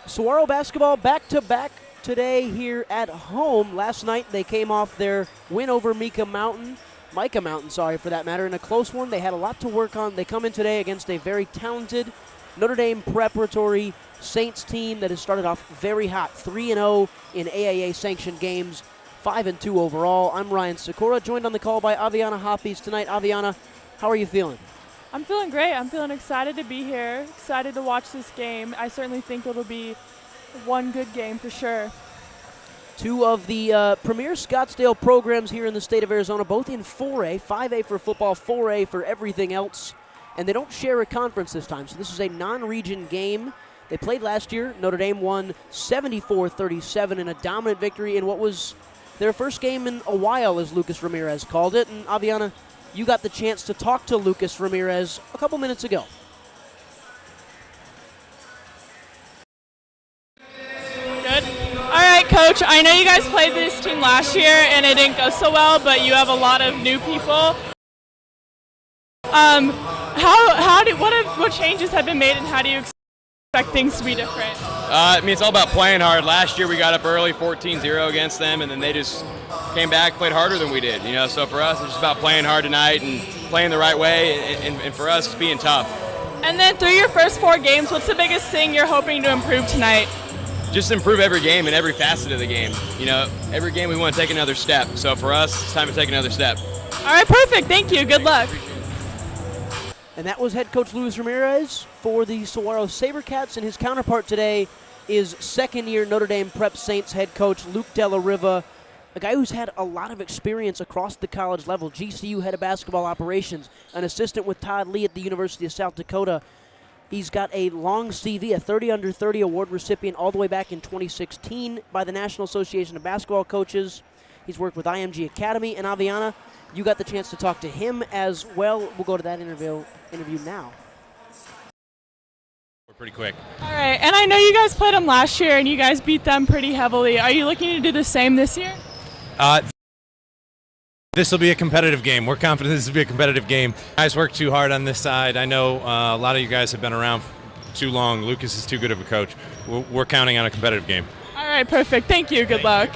Saguaro basketball back-to-back today here at home. Last night they came off their win over Micah Mountain, for that matter, in a close one. They had a lot to work on. They come in today against a very talented Notre Dame preparatory Saints team that has started off very hot, 3-0 in AAA-sanctioned games, 5-2 overall. I'm Ryan Sikora, joined on the call by Aviana Hoppes tonight. Aviana, how are you feeling? I'm feeling great. I'm feeling excited to be here, excited to watch this game. I certainly think it'll be one good game for sure. Two of the premier Scottsdale programs here in the state of Arizona, both in 4A, 5A for football, 4A for everything else. And they don't share a conference this time, so this is a non-region game. They played last year. Notre Dame won 74-37 in a dominant victory in what was their first game in a while, as Lucas Ramirez called it. And Aviana, you got the chance to talk to Lucas Ramirez a couple minutes ago. Good. All right, Coach, I know you guys played this team last year and it didn't go so well, but you have a lot of new people. What changes have been made and how do you expect things to be different? It's all about playing hard. Last year we got up early, 14-0 against them, and then they just came back, played harder than we did. So for us, it's just about playing hard tonight and playing the right way, and for us, it's being tough. And then through your first 4 games, what's the biggest thing you're hoping to improve tonight? Just improve every game and every facet of the game. Every game we want to take another step. So for us, it's time to take another step. All right, perfect. Thank you. Good luck. And that was head coach Luis Ramirez for the Saguaro Sabercats, and his counterpart today is second-year Notre Dame Prep Saints head coach Luke Della Riva, a guy who's had a lot of experience across the college level. GCU head of basketball operations, an assistant with Todd Lee at the University of South Dakota. He's got a long CV, a 30 under 30 award recipient all the way back in 2016 by the National Association of Basketball Coaches. He's worked with IMG Academy, and Aviana, you got the chance to talk to him as well. We'll go to that interview now. We're pretty quick. All right, and I know you guys played them last year and you guys beat them pretty heavily. Are you looking to do the same this year? This will be a competitive game. We're confident this will be a competitive game. Guys work too hard on this side. I know a lot of you guys have been around too long. Lucas is too good of a coach. We're counting on a competitive game. All right, perfect. Thank you. Good luck.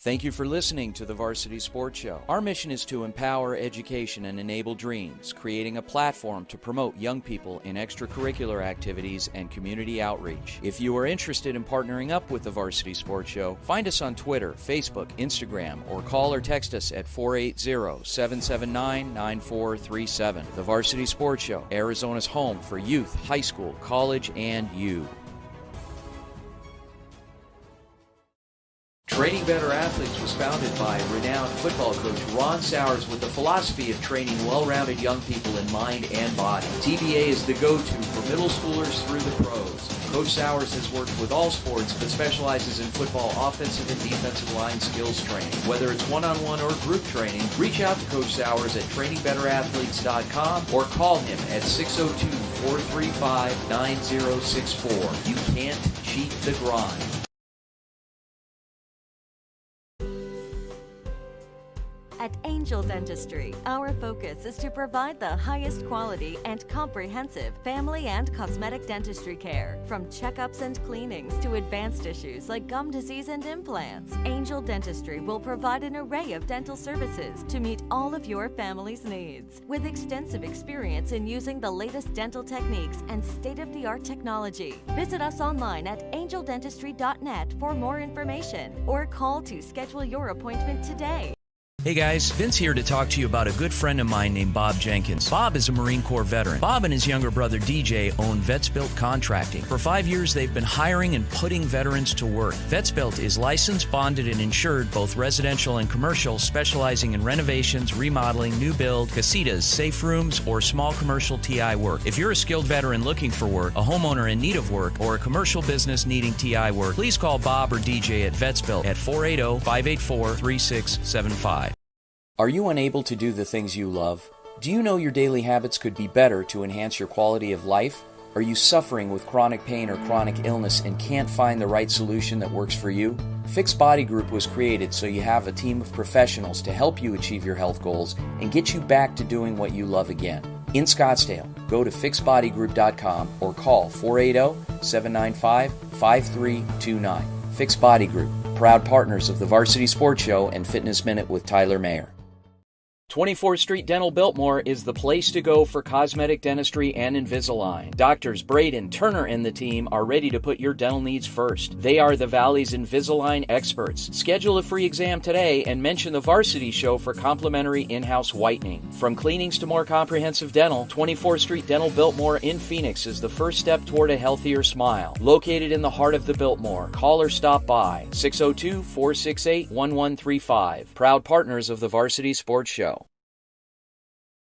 Thank you for listening to the Varsity Sports Show. Our mission is to empower education and enable dreams, creating a platform to promote young people in extracurricular activities and community outreach. If you are interested in partnering up with the Varsity Sports Show, find us on Twitter, Facebook, Instagram, or call or text us at 480-779-9437. The Varsity Sports Show, Arizona's home for youth, high school, college, and you. Training Better Athletes was founded by renowned football coach Ron Sowers with the philosophy of training well-rounded young people in mind and body. TBA is the go-to for middle schoolers through the pros. Coach Sowers has worked with all sports but specializes in football offensive and defensive line skills training. Whether it's one-on-one or group training, reach out to Coach Sowers at trainingbeterathletes.com or call him at 602-435-9064. You can't cheat the grind. At Angel Dentistry, our focus is to provide the highest quality and comprehensive family and cosmetic dentistry care. From checkups and cleanings to advanced issues like gum disease and implants, Angel Dentistry will provide an array of dental services to meet all of your family's needs. With extensive experience in using the latest dental techniques and state-of-the-art technology, visit us online at angeldentistry.net for more information or call to schedule your appointment today. Hey guys, Vince here to talk to you about a good friend of mine named Bob Jenkins. Bob is a Marine Corps veteran. Bob and his younger brother DJ own Vets Built Contracting. For 5 years, they've been hiring and putting veterans to work. Vets Built is licensed, bonded, and insured, both residential and commercial, specializing in renovations, remodeling, new build, casitas, safe rooms, or small commercial TI work. If you're a skilled veteran looking for work, a homeowner in need of work, or a commercial business needing TI work, please call Bob or DJ at Vets Built at 480-584-3675. Are you unable to do the things you love? Do you know your daily habits could be better to enhance your quality of life? Are you suffering with chronic pain or chronic illness and can't find the right solution that works for you? Fix Body Group was created so you have a team of professionals to help you achieve your health goals and get you back to doing what you love again. In Scottsdale, go to fixedbodygroup.com or call 480-795-5329. Fixed Body Group, proud partners of the Varsity Sports Show and Fitness Minute with Tyler Mayer. 24th Street Dental Biltmore is the place to go for cosmetic dentistry and Invisalign. Doctors Braden, Turner, and the team are ready to put your dental needs first. They are the Valley's Invisalign experts. Schedule a free exam today and mention the Varsity Show for complimentary in-house whitening. From cleanings to more comprehensive dental, 24th Street Dental Biltmore in Phoenix is the first step toward a healthier smile. Located in the heart of the Biltmore, call or stop by 602-468-1135. Proud partners of the Varsity Sports Show.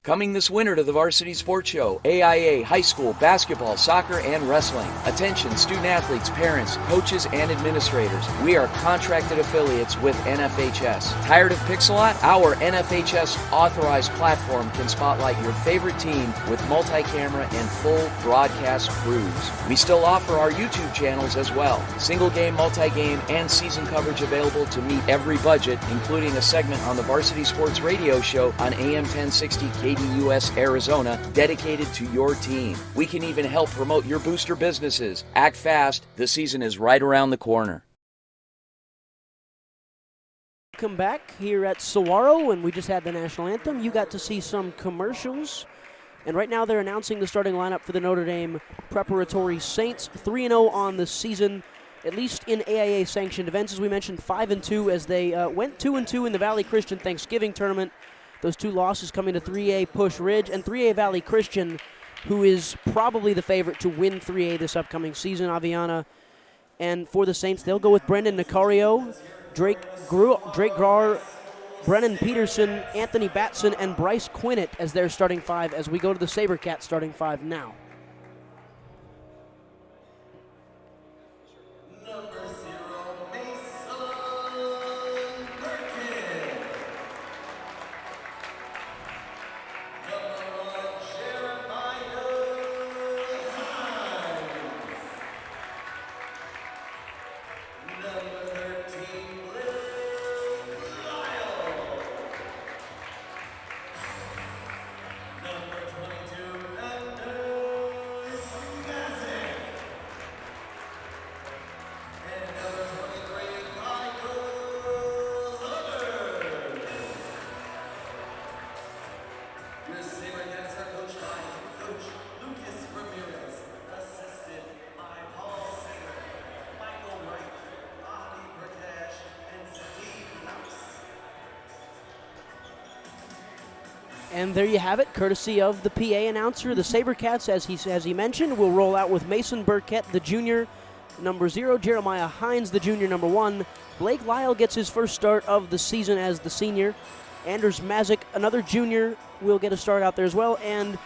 Coming this winter to the Varsity Sports Show, AIA, high school, basketball, soccer, and wrestling. Attention student athletes, parents, coaches, and administrators. We are contracted affiliates with NFHS. Tired of Pixelot? Our NFHS authorized platform can spotlight your favorite team with multi-camera and full broadcast crews. We still offer our YouTube channels as well. Single game, multi-game, and season coverage available to meet every budget, including a segment on the Varsity Sports Radio Show on AM 1060 KDUS Arizona, dedicated to your team. We can even help promote your booster businesses. Act fast. The season is right around the corner. Welcome back here at Saguaro, and we just had the national anthem. You got to see some commercials. And right now they're announcing the starting lineup for the Notre Dame Preparatory Saints. 3-0 on the season, at least in AIA-sanctioned events. As we mentioned, 5-2 as they went 2-2 in the Valley Christian Thanksgiving tournament. Those two losses coming to 3A Push Ridge and 3A Valley Christian, who is probably the favorite to win 3A this upcoming season, Aviana. And for the Saints, they'll go with Brendan Nicario, Drake Grahr, Brennan Peterson, Anthony Batson, and Bryce Quinnett as their starting five as we go to the Sabercats starting five now. And there you have it, courtesy of the PA announcer. The Sabercats, as he mentioned, will roll out with Mason Burkett, the junior, number 0, Jeremiah Hines, the junior, number 1. Blake Lyle gets his first start of the season as the senior. Anders Mazik, another junior, will get a start out there as well. And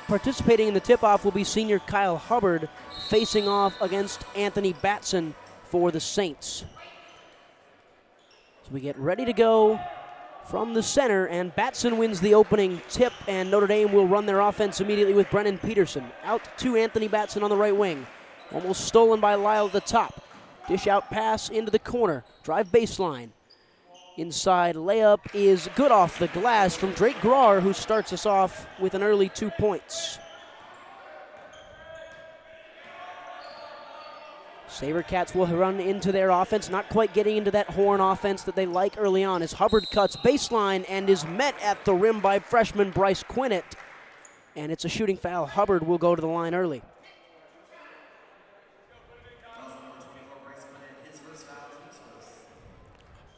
participating in the tip-off will be senior Kyle Hubbard, facing off against Anthony Batson for the Saints. So we get ready to go from the center, and Batson wins the opening tip, and Notre Dame will run their offense immediately with Brennan Peterson. Out to Anthony Batson on the right wing. Almost stolen by Lyle at the top. Dish out pass into the corner. Drive baseline. Inside layup is good off the glass from Drake Grahr, who starts us off with an early 2 points. Sabercats will run into their offense, not quite getting into that horn offense that they like early on as Hubbard cuts baseline and is met at the rim by freshman Bryce Quinnett. And it's a shooting foul. Hubbard will go to the line early.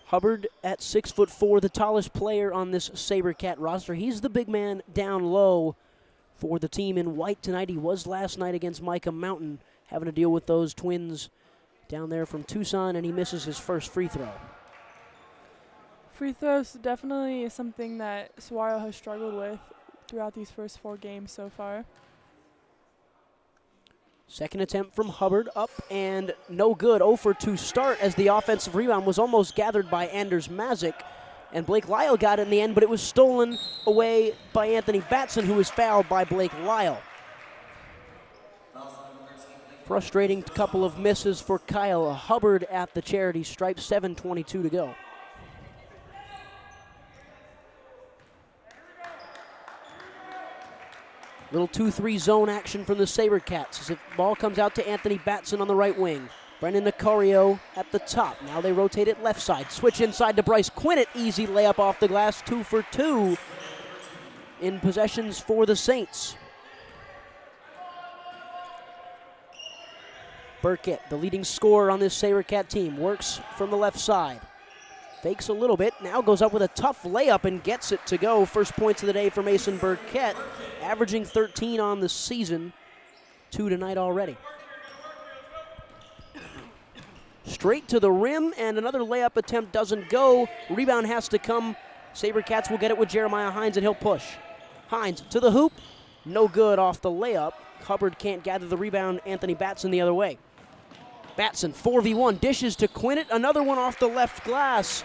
Hubbard at 6'4", the tallest player on this Sabercat roster. He's the big man down low for the team in white tonight. He was last night against Micah Mountain, having to deal with those twins down there from Tucson, and he misses his first free throw. Free throws definitely something that Saguaro has struggled with throughout these first 4 games so far. Second attempt from Hubbard, up and no good. 0 for 2 start as the offensive rebound was almost gathered by Anders Mazik. And Blake Lyle got it in the end, but it was stolen away by Anthony Batson, who was fouled by Blake Lyle. Frustrating couple of misses for Kyle Hubbard at the charity stripe. 7:22 to go. Little 2-3 zone action from the Sabercats as the ball comes out to Anthony Batson on the right wing. Brendan Nicario at the top. Now they rotate it left side. Switch inside to Bryce Quinnett. Easy layup off the glass. 2 for 2 in possessions for the Saints. Burkett, the leading scorer on this Sabercat team, works from the left side. Fakes a little bit, now goes up with a tough layup and gets it to go. First points of the day for Mason Burkett, averaging 13 on the season, 2 tonight already. Straight to the rim, and another layup attempt doesn't go. Rebound has to come. Sabercats will get it with Jeremiah Hines, and he'll push. Hines to the hoop, no good off the layup. Hubbard can't gather the rebound. Anthony Batson the other way. Batson, 4v1, dishes to Quinnett. Another one off the left glass.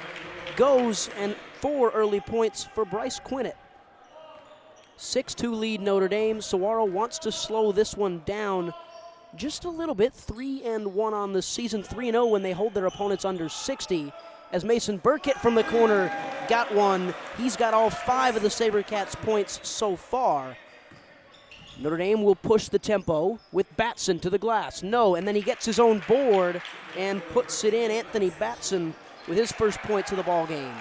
Goes, and 4 early points for Bryce Quinnett. 6-2 lead Notre Dame. Saguaro wants to slow this one down just a little bit. 3-1 on the season. 3-0 when they hold their opponents under 60. As Mason Burkett from the corner got one. He's got all 5 of the Sabercats' points so far. Notre Dame will push the tempo with Batson to the glass. No, and then he gets his own board and puts it in. Anthony Batson with his first points of the ball game.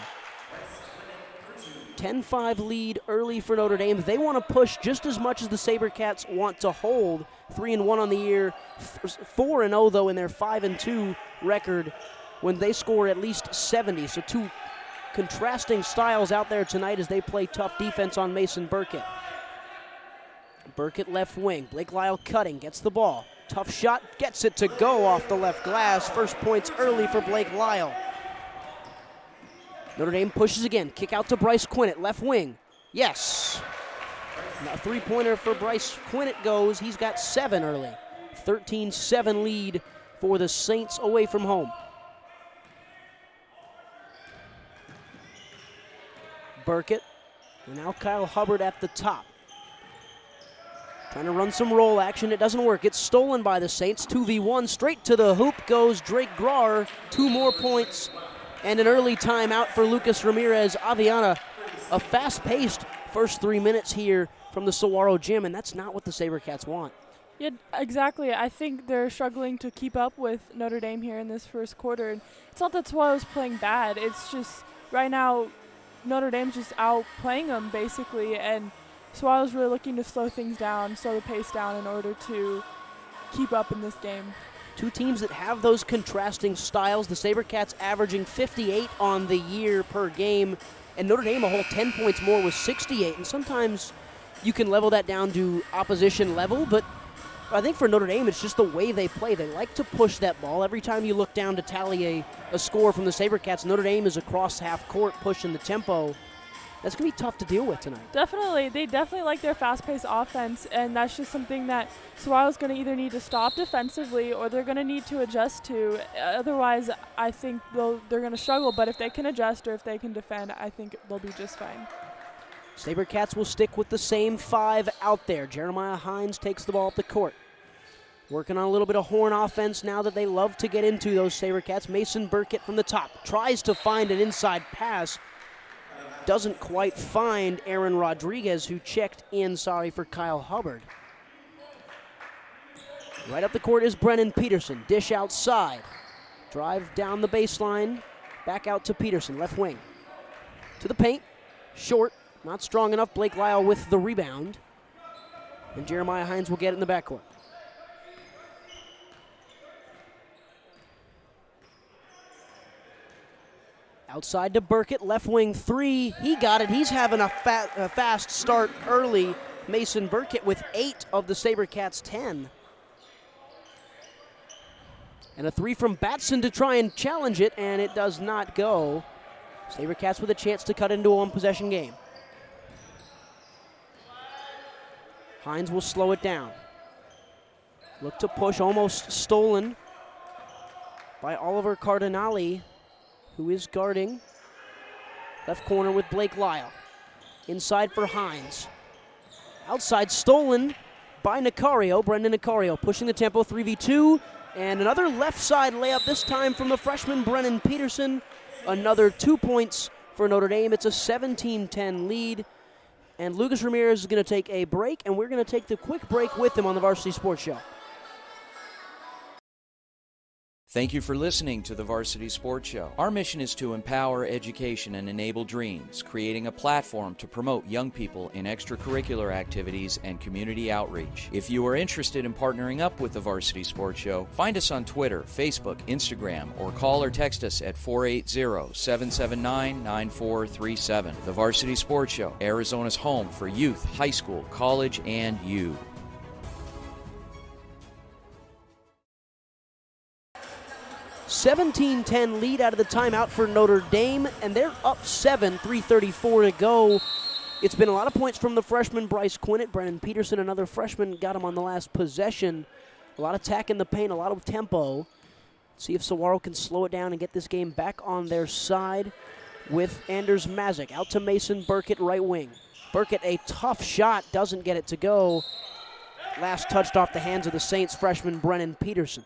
10-5 lead early for Notre Dame. They want to push just as much as the Sabercats want to hold. 3-1 on the year, 4-0 though in their 5-2 record when they score at least 70. So 2 contrasting styles out there tonight as they play tough defense on Mason Burkett. Burkett left wing. Blake Lyle cutting, gets the ball. Tough shot, gets it to go off the left glass. First points early for Blake Lyle. Notre Dame pushes again. Kick out to Bryce Quinnett, left wing. Yes. Now a 3-pointer for Bryce Quinnett goes. He's got 7 early. 13-7 lead for the Saints away from home. Burkett, and now Kyle Hubbard at the top. Trying to run some roll action. It doesn't work. It's stolen by the Saints. 2v1. Straight to the hoop goes Drake Grawer. 2 more points and an early timeout for Lucas Ramirez. Aviana, a fast-paced first 3 minutes here from the Saguaro gym, and that's not what the Sabercats want. Yeah, exactly. I think they're struggling to keep up with Notre Dame here in this first quarter. It's not that Saguaro's playing bad. It's just right now Notre Dame's just outplaying them, basically, and Saguaro's really looking to slow things down, slow the pace down in order to keep up in this game. 2 teams that have those contrasting styles. The Sabercats averaging 58 on the year per game, and Notre Dame a whole 10 points more with 68. And sometimes you can level that down to opposition level, but I think for Notre Dame, it's just the way they play. They like to push that ball. Every time you look down to tally a score from the Sabercats, Notre Dame is across half court pushing the tempo. That's going to be tough to deal with tonight. Definitely. They definitely like their fast-paced offense, and that's just something that Saguaro's going to either need to stop defensively or they're going to need to adjust to. Otherwise, I think they're going to struggle, but if they can adjust or if they can defend, I think they'll be just fine. Sabercats will stick with the same 5 out there. Jeremiah Hines takes the ball up the court. Working on a little bit of horn offense now that they love to get into those Sabercats. Mason Burkett from the top tries to find an inside pass. Doesn't quite find Aaron Rodriguez, who checked in, for Kyle Hubbard. Right up the court is Brennan Peterson. Dish outside. Drive down the baseline. Back out to Peterson, left wing. To the paint. Short. Not strong enough. Blake Lyle with the rebound. And Jeremiah Hines will get it in the backcourt. Outside to Burkett, left wing 3. He got it. He's having a fast start early. Mason Burkett with 8 of the Sabercats' 10. And a 3 from Batson to try and challenge it, and it does not go. Sabercats with a chance to cut into a 1-possession game. Hines will slow it down. Look to push, almost stolen by Oliver Cardinale, who is guarding left corner with Blake Lyle. Inside for Hines. Outside, stolen by Nicario. Brendan Nicario pushing the tempo, 3v2. And another left side layup, this time from the freshman Brennan Peterson. Another 2 points for Notre Dame. It's a 17-10 lead. And Lucas Ramirez is going to take a break, and we're going to take the quick break with him on the Varsity Sports Show. Thank you for listening to the Varsity Sports Show. Our mission is to empower education and enable dreams, creating a platform to promote young people in extracurricular activities and community outreach. If you are interested in partnering up with the Varsity Sports Show, find us on Twitter, Facebook, Instagram, or call or text us at 480-779-9437. The Varsity Sports Show, Arizona's home for youth, high school, college, and you. 17-10 lead out of the timeout for Notre Dame, and they're up 7, 3:34 to go. It's been a lot of points from the freshman Bryce Quinnett. Brennan Peterson, another freshman, got him on the last possession. A lot of attack in the paint, a lot of tempo. See if Saguaro can slow it down and get this game back on their side with Anders Mazik. Out to Mason Burkett, right wing. Burkett, a tough shot, doesn't get it to go. Last touched off the hands of the Saints freshman Brennan Peterson.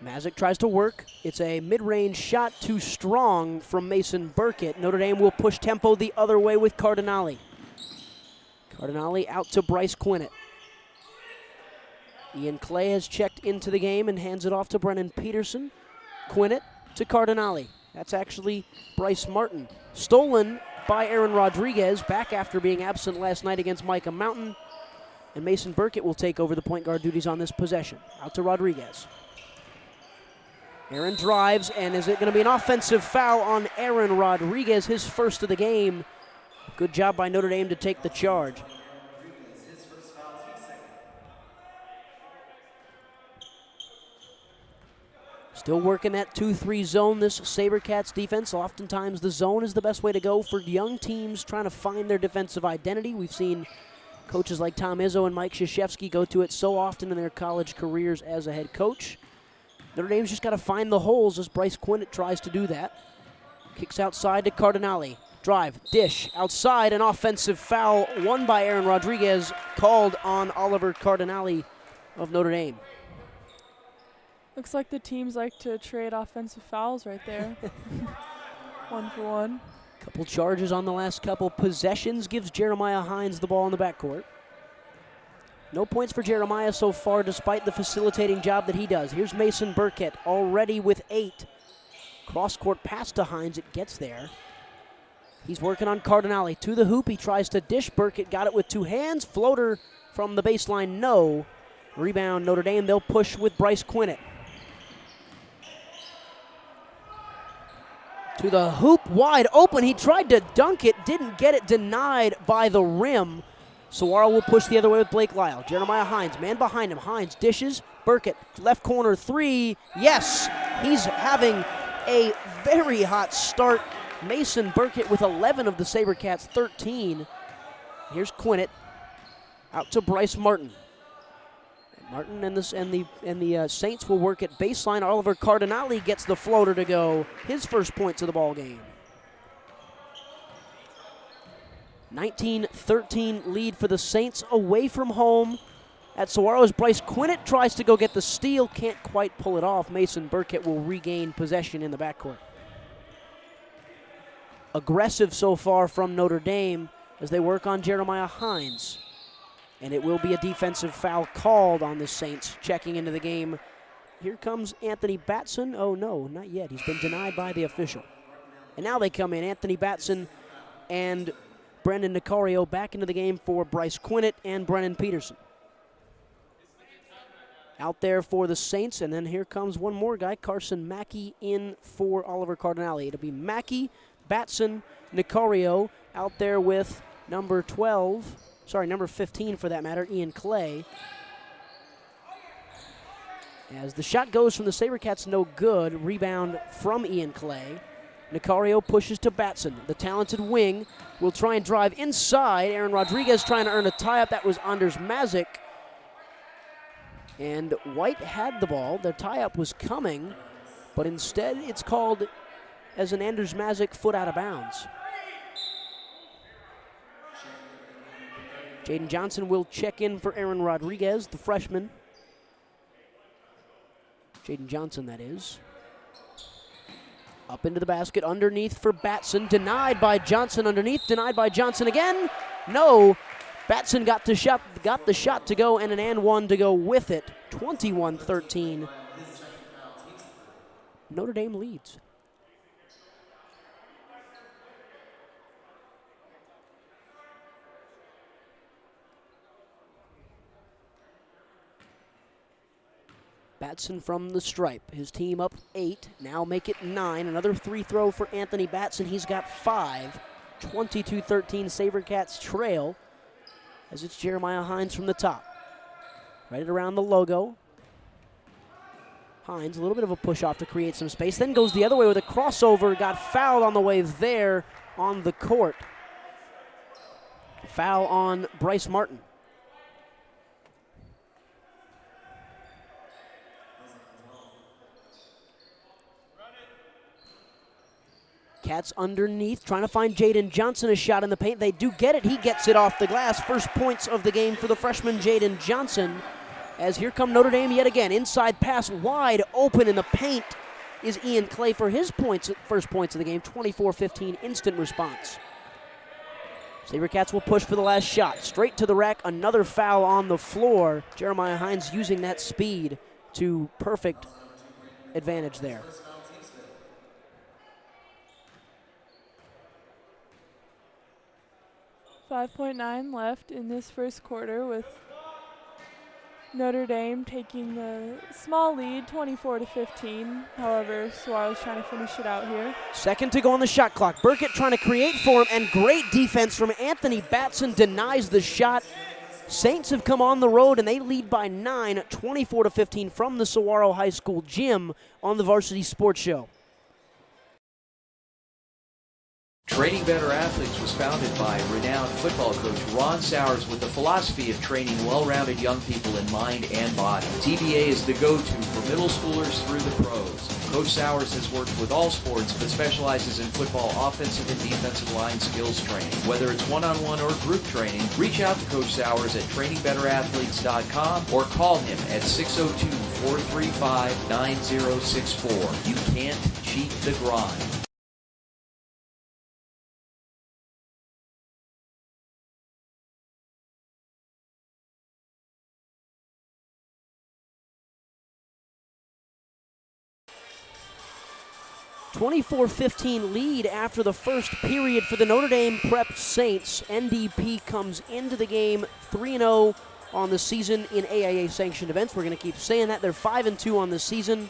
Mazik tries to work. It's a mid-range shot, too strong from Mason Burkett. Notre Dame will push tempo the other way with Cardinale. Cardinale out to Bryce Quinnett. Ian Clay has checked into the game and hands it off to Brennan Peterson. Quinnett to Cardinale. That's actually Bryce Martin. Stolen by Aaron Rodriguez, back after being absent last night against Micah Mountain. And Mason Burkett will take over the point guard duties on this possession. Out to Rodriguez. Aaron drives, and is it going to be an offensive foul on Aaron Rodriguez, his first of the game? Good job by Notre Dame to take the charge. Still working that 2-3 zone, this Sabercats defense. Oftentimes the zone is the best way to go for young teams trying to find their defensive identity. We've seen coaches like Tom Izzo and Mike Krzyzewski go to it so often in their college careers as a head coach. Notre Dame's just got to find the holes as Bryce Quinnett tries to do that. Kicks outside to Cardinale. Drive, dish, outside, an offensive foul won by Aaron Rodriguez, called on Oliver Cardinale of Notre Dame. Looks like the teams like to trade offensive fouls right there. 1 for 1. Couple charges on the last couple possessions, gives Jeremiah Hines the ball in the backcourt. No points for Jeremiah so far, despite the facilitating job that he does. Here's Mason Burkett, already with 8. Cross-court pass to Hines, it gets there. He's working on Cardinale. To the hoop, he tries to dish. Burkett got it with 2 hands. Floater from the baseline, no. Rebound, Notre Dame, they'll push with Bryce Quinnett. To the hoop, wide open. He tried to dunk it, didn't get it, denied by the rim. Saguaro will push the other way with Blake Lyle. Jeremiah Hines, man behind him. Hines dishes. Burkett, left corner 3. Yes, he's having a very hot start. Mason Burkett with 11 of the Sabercats' 13. Here's Quinnett out to Bryce Martin. Martin and the Saints will work at baseline. Oliver Cardinale gets the floater to go. His first points of the ball game. 19-13 lead for the Saints away from home at Saguaro's. Bryce Quinnett tries to go get the steal, can't quite pull it off. Mason Burkett will regain possession in the backcourt. Aggressive so far from Notre Dame as they work on Jeremiah Hines. And it will be a defensive foul called on the Saints. Checking into the game. Here comes Anthony Batson. Oh no, not yet. He's been denied by the official. And now they come in. Anthony Batson and Brendan Nicario back into the game for Bryce Quinnett and Brennan Peterson. Out there for the Saints, and then here comes one more guy, Carson Mackey, in for Oliver Cardinale. It'll be Mackey, Batson, Nicario, out there with number 15 for that matter, Ian Clay. As the shot goes from the Sabercats, no good. Rebound from Ian Clay. Nicario pushes to Batson. The talented wing will try and drive inside. Aaron Rodriguez trying to earn a tie-up. That was Anders Mazik. And White had the ball. The tie-up was coming, but instead it's called as an Anders Mazik foot out of bounds. Jaden Johnson will check in for Aaron Rodriguez, the freshman. Jaden Johnson, that is. Up into the basket, underneath for Batson, denied by Johnson underneath, denied by Johnson again. No, Batson got the shot to go and an and one to go with it. 21-13. Notre Dame leads. Batson from the stripe. His team up 8. Now make it 9. Another free throw for Anthony Batson. He's got 5. 22-13 Sabercats trail as it's Jeremiah Hines from the top. Right around the logo. Hines, a little bit of a push off to create some space. Then goes the other way with a crossover. Got fouled on the way there on the court. Foul on Bryce Martin. Cats underneath, trying to find Jaden Johnson a shot in the paint. They do get it. He gets it off the glass. First points of the game for the freshman Jaden Johnson. As here come Notre Dame yet again. Inside pass wide open in the paint is Ian Clay for his first points of the game. 24-15 instant response. Sabercats will push for the last shot. Straight to the rack. Another foul on the floor. Jeremiah Hines using that speed to perfect advantage there. 5.9 left in this first quarter with Notre Dame taking a small lead, 24-15. However, Saguaro's trying to finish it out here. Second to go on the shot clock. Burkett trying to create for him, and great defense from Anthony Batson denies the shot. Saints have come on the road, and they lead by 9, 24-15 from the Saguaro High School gym on the Varsity Sports Show. Training Better Athletes was founded by renowned football coach Ron Sowers with the philosophy of training well-rounded young people in mind and body. TBA is the go-to for middle schoolers through the pros. Coach Sowers has worked with all sports but specializes in football offensive and defensive line skills training. Whether it's one-on-one or group training, reach out to Coach Sowers at trainingbetterAthletes.com or call him at 602-435-9064. You can't cheat the grind. .24-15 lead after the first period for the Notre Dame Prep Saints. NDP comes into the game 3-0 on the season in AIA-sanctioned events. We're going to keep saying that. They're 5-2 on the season.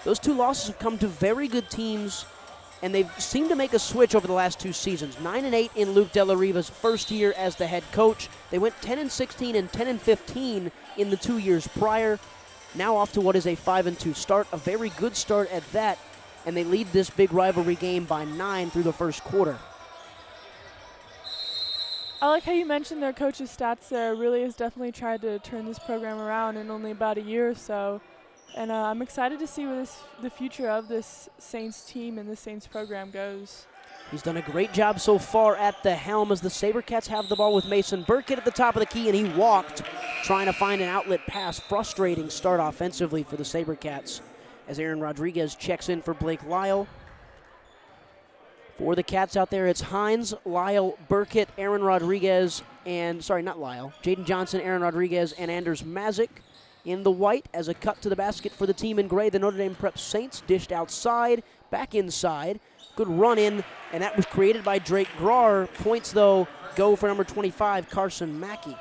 Those two losses have come to very good teams, and they've seemed to make a switch over the last 2 seasons. 9-8 in Luke De La Riva's first year as the head coach. They went 10-16 and 10-15 in the 2 years prior. Now off to what is a 5-2 start, a very good start at that. And they lead this big rivalry game by 9 through the first quarter. I like how you mentioned their coach's stats there. Really has definitely tried to turn this program around in only about a year or so. And I'm excited to see where the future of this Saints team and the Saints program goes. He's done a great job so far at the helm as the Sabercats have the ball with Mason Burkett at the top of the key, and he walked trying to find an outlet pass. Frustrating start offensively for the Sabercats, as Aaron Rodriguez checks in for Blake Lyle. For the Cats out there, it's Hines, Lyle, Burkett, Aaron Rodriguez, and, sorry, not Lyle, Jaden Johnson, Aaron Rodriguez, and Anders Mazik in the white as a cut to the basket for the team in gray. The Notre Dame Prep Saints dished outside, back inside. Good run in, and that was created by Drake Grar. Points, though, go for number 25, Carson Mackey.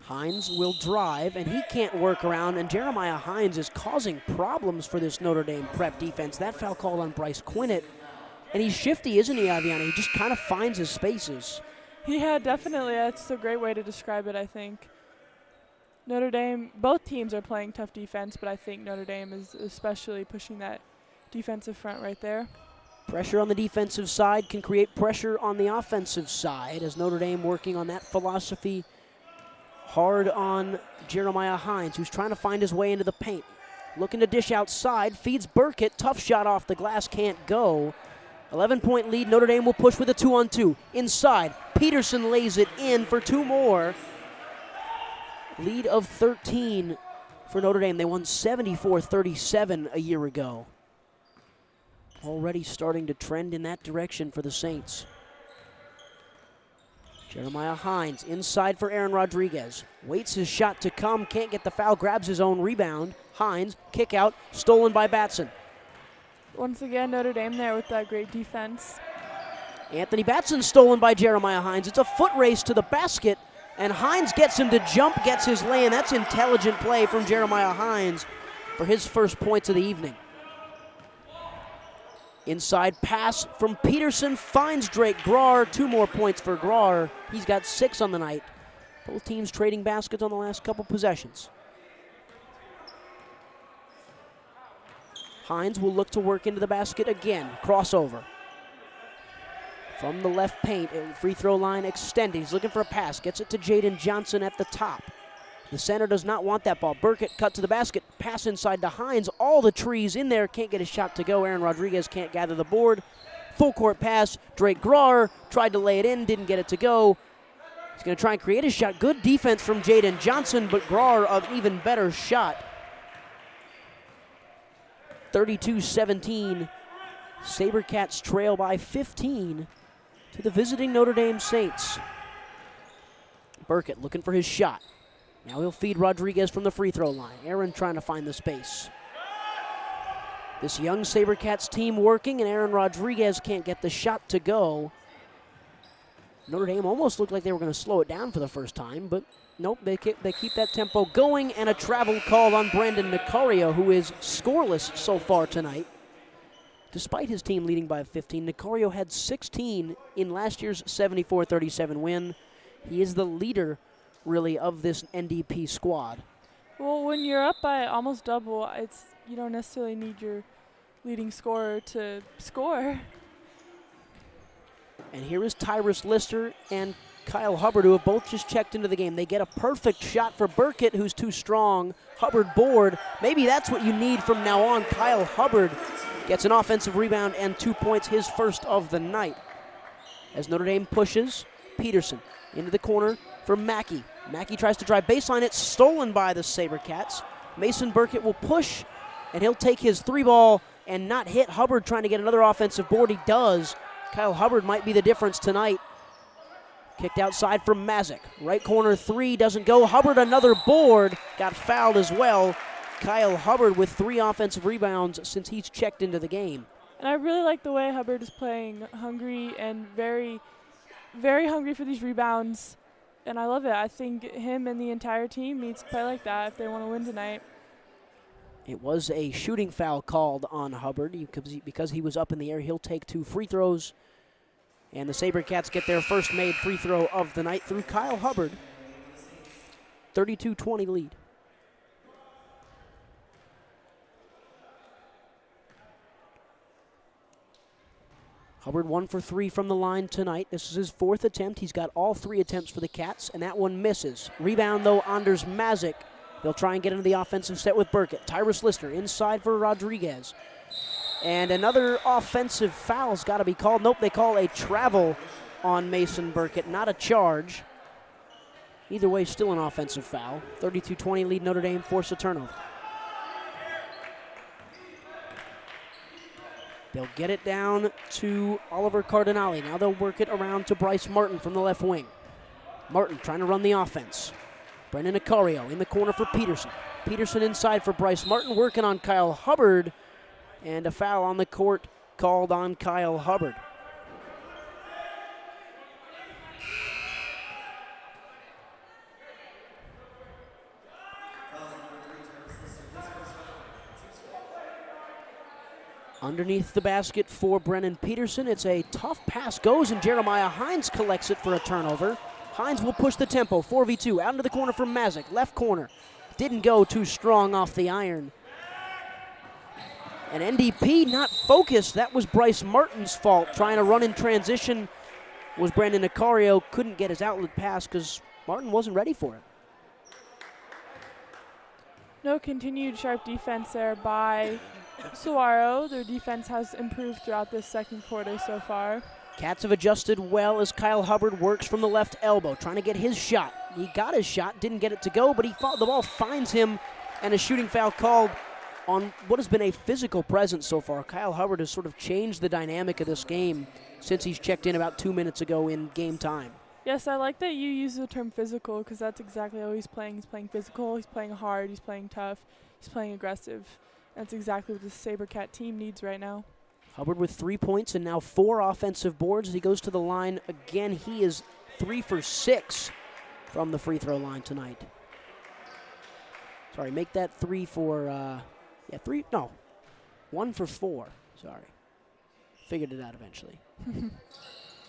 Hines will drive, and he can't work around, and Jeremiah Hines is causing problems for this Notre Dame Prep defense. That foul called on Bryce Quinnett, and he's shifty, isn't he, Aviana? He just kind of finds his spaces. Yeah, definitely. That's a great way to describe it, I think. Notre Dame, both teams are playing tough defense, but I think Notre Dame is especially pushing that defensive front right there. Pressure on the defensive side can create pressure on the offensive side, as Notre Dame working on that philosophy hard on Jeremiah Hines, who's trying to find his way into the paint. Looking to dish outside, feeds Burkett. Tough shot off the glass, can't go. 11-point lead, Notre Dame will push with a 2-on-2. Inside, Peterson lays it in for 2 more. Lead of 13 for Notre Dame. They won 74-37 a year ago. Already starting to trend in that direction for the Saints. Jeremiah Hines inside for Aaron Rodriguez. Waits his shot to come, can't get the foul, grabs his own rebound. Hines, kick out, stolen by Batson. Once again, Notre Dame there with that great defense. Anthony Batson stolen by Jeremiah Hines. It's a foot race to the basket, and Hines gets him to jump, gets his lay-in. That's intelligent play from Jeremiah Hines for his first points of the evening. Inside pass from Peterson finds Drake Grar. 2 more points for Grar. He's got 6 on the night. Both teams trading baskets on the last couple possessions. Hines will look to work into the basket again. Crossover. From the left paint, free throw line extended. He's looking for a pass. Gets it to Jaden Johnson at the top. The center does not want that ball. Burkett cut to the basket. Pass inside to Hines. All the trees in there. Can't get a shot to go. Aaron Rodriguez can't gather the board. Full court pass. Drake Grar tried to lay it in. Didn't get it to go. He's going to try and create a shot. Good defense from Jaden Johnson, but Grar an even better shot. 32-17. Sabercats trail by 15 to the visiting Notre Dame Saints. Burkett looking for his shot. Now he'll feed Rodriguez from the free throw line. Aaron trying to find the space. This young Sabercats team working, and Aaron Rodriguez can't get the shot to go. Notre Dame almost looked like they were going to slow it down for the first time, but nope, they keep that tempo going, and a travel call on Brandon Nicario, who is scoreless so far tonight. Despite his team leading by 15, Nicario had 16 in last year's 74-37 win. He is the leader, really, of this NDP squad. Well, when you're up by almost double, you don't necessarily need your leading scorer to score. And here is Tyrus Lister and Kyle Hubbard, who have both just checked into the game. They get a perfect shot for Burkett, who's too strong. Hubbard board. Maybe that's what you need from now on. Kyle Hubbard gets an offensive rebound and 2 points, his first of the night. As Notre Dame pushes, Peterson into the corner for Mackey. Mackey tries to drive baseline. It's stolen by the Sabercats. Mason Burkett will push, and he'll take his 3-ball and not hit. Hubbard trying to get another offensive board. He does. Kyle Hubbard might be the difference tonight. Kicked outside from Mazik. Right corner 3 doesn't go. Hubbard another board. Got fouled as well. Kyle Hubbard with 3 offensive rebounds since he's checked into the game. And I really like the way Hubbard is playing, hungry and very, very hungry for these rebounds. And I love it. I think him and the entire team needs to play like that if they want to win tonight. It was a shooting foul called on Hubbard because he was up in the air. He'll take 2 free throws. And the Sabercats get their first made free throw of the night through Kyle Hubbard. 32-20 lead. Hubbard 1 for 3 from the line tonight. This is his 4th attempt. He's got all 3 attempts for the Cats, and that one misses. Rebound, though, Anders Mazik. They'll try and get into the offensive set with Burkett. Tyrus Lister inside for Rodriguez. And another offensive foul's got to be called. Nope, they call a travel on Mason Burkett, not a charge. Either way, still an offensive foul. 32-20 lead. Notre Dame force a turnover. They'll get it down to Oliver Cardinale. Now they'll work it around to Bryce Martin from the left wing. Martin trying to run the offense. Brendan Nicario in the corner for Peterson. Peterson inside for Bryce Martin, working on Kyle Hubbard. And a foul on the court called on Kyle Hubbard. Underneath the basket for Brennan Peterson. It's a tough pass. Goes, and Jeremiah Hines collects it for a turnover. Hines will push the tempo. 4v2. Out into the corner for Mazik. Left corner. Didn't go too strong off the iron. And NDP not focused. That was Bryce Martin's fault. Trying to run in transition was Brandon Nicario. Couldn't get his outlet pass because Martin wasn't ready for it. No continued sharp defense there by Saguaro. Their defense has improved throughout this second quarter so far. Cats have adjusted well as Kyle Hubbard works from the left elbow, trying to get his shot. He got his shot, didn't get it to go, but the ball finds him And a shooting foul called on what has been a physical presence so far. Kyle Hubbard has sort of changed the dynamic of this game since he's checked in about 2 minutes ago in game time. Yes, I like that you use the term physical because that's exactly how he's playing. He's playing physical, he's playing hard, he's playing tough, he's playing aggressive. That's exactly what the Sabercat team needs right now. Hubbard with 3 points and now 4 offensive boards as he goes to the line. Again, he is 3 for 6 from the free throw line tonight. Sorry, make that 3 for, 1 for 4. Sorry. Figured it out eventually.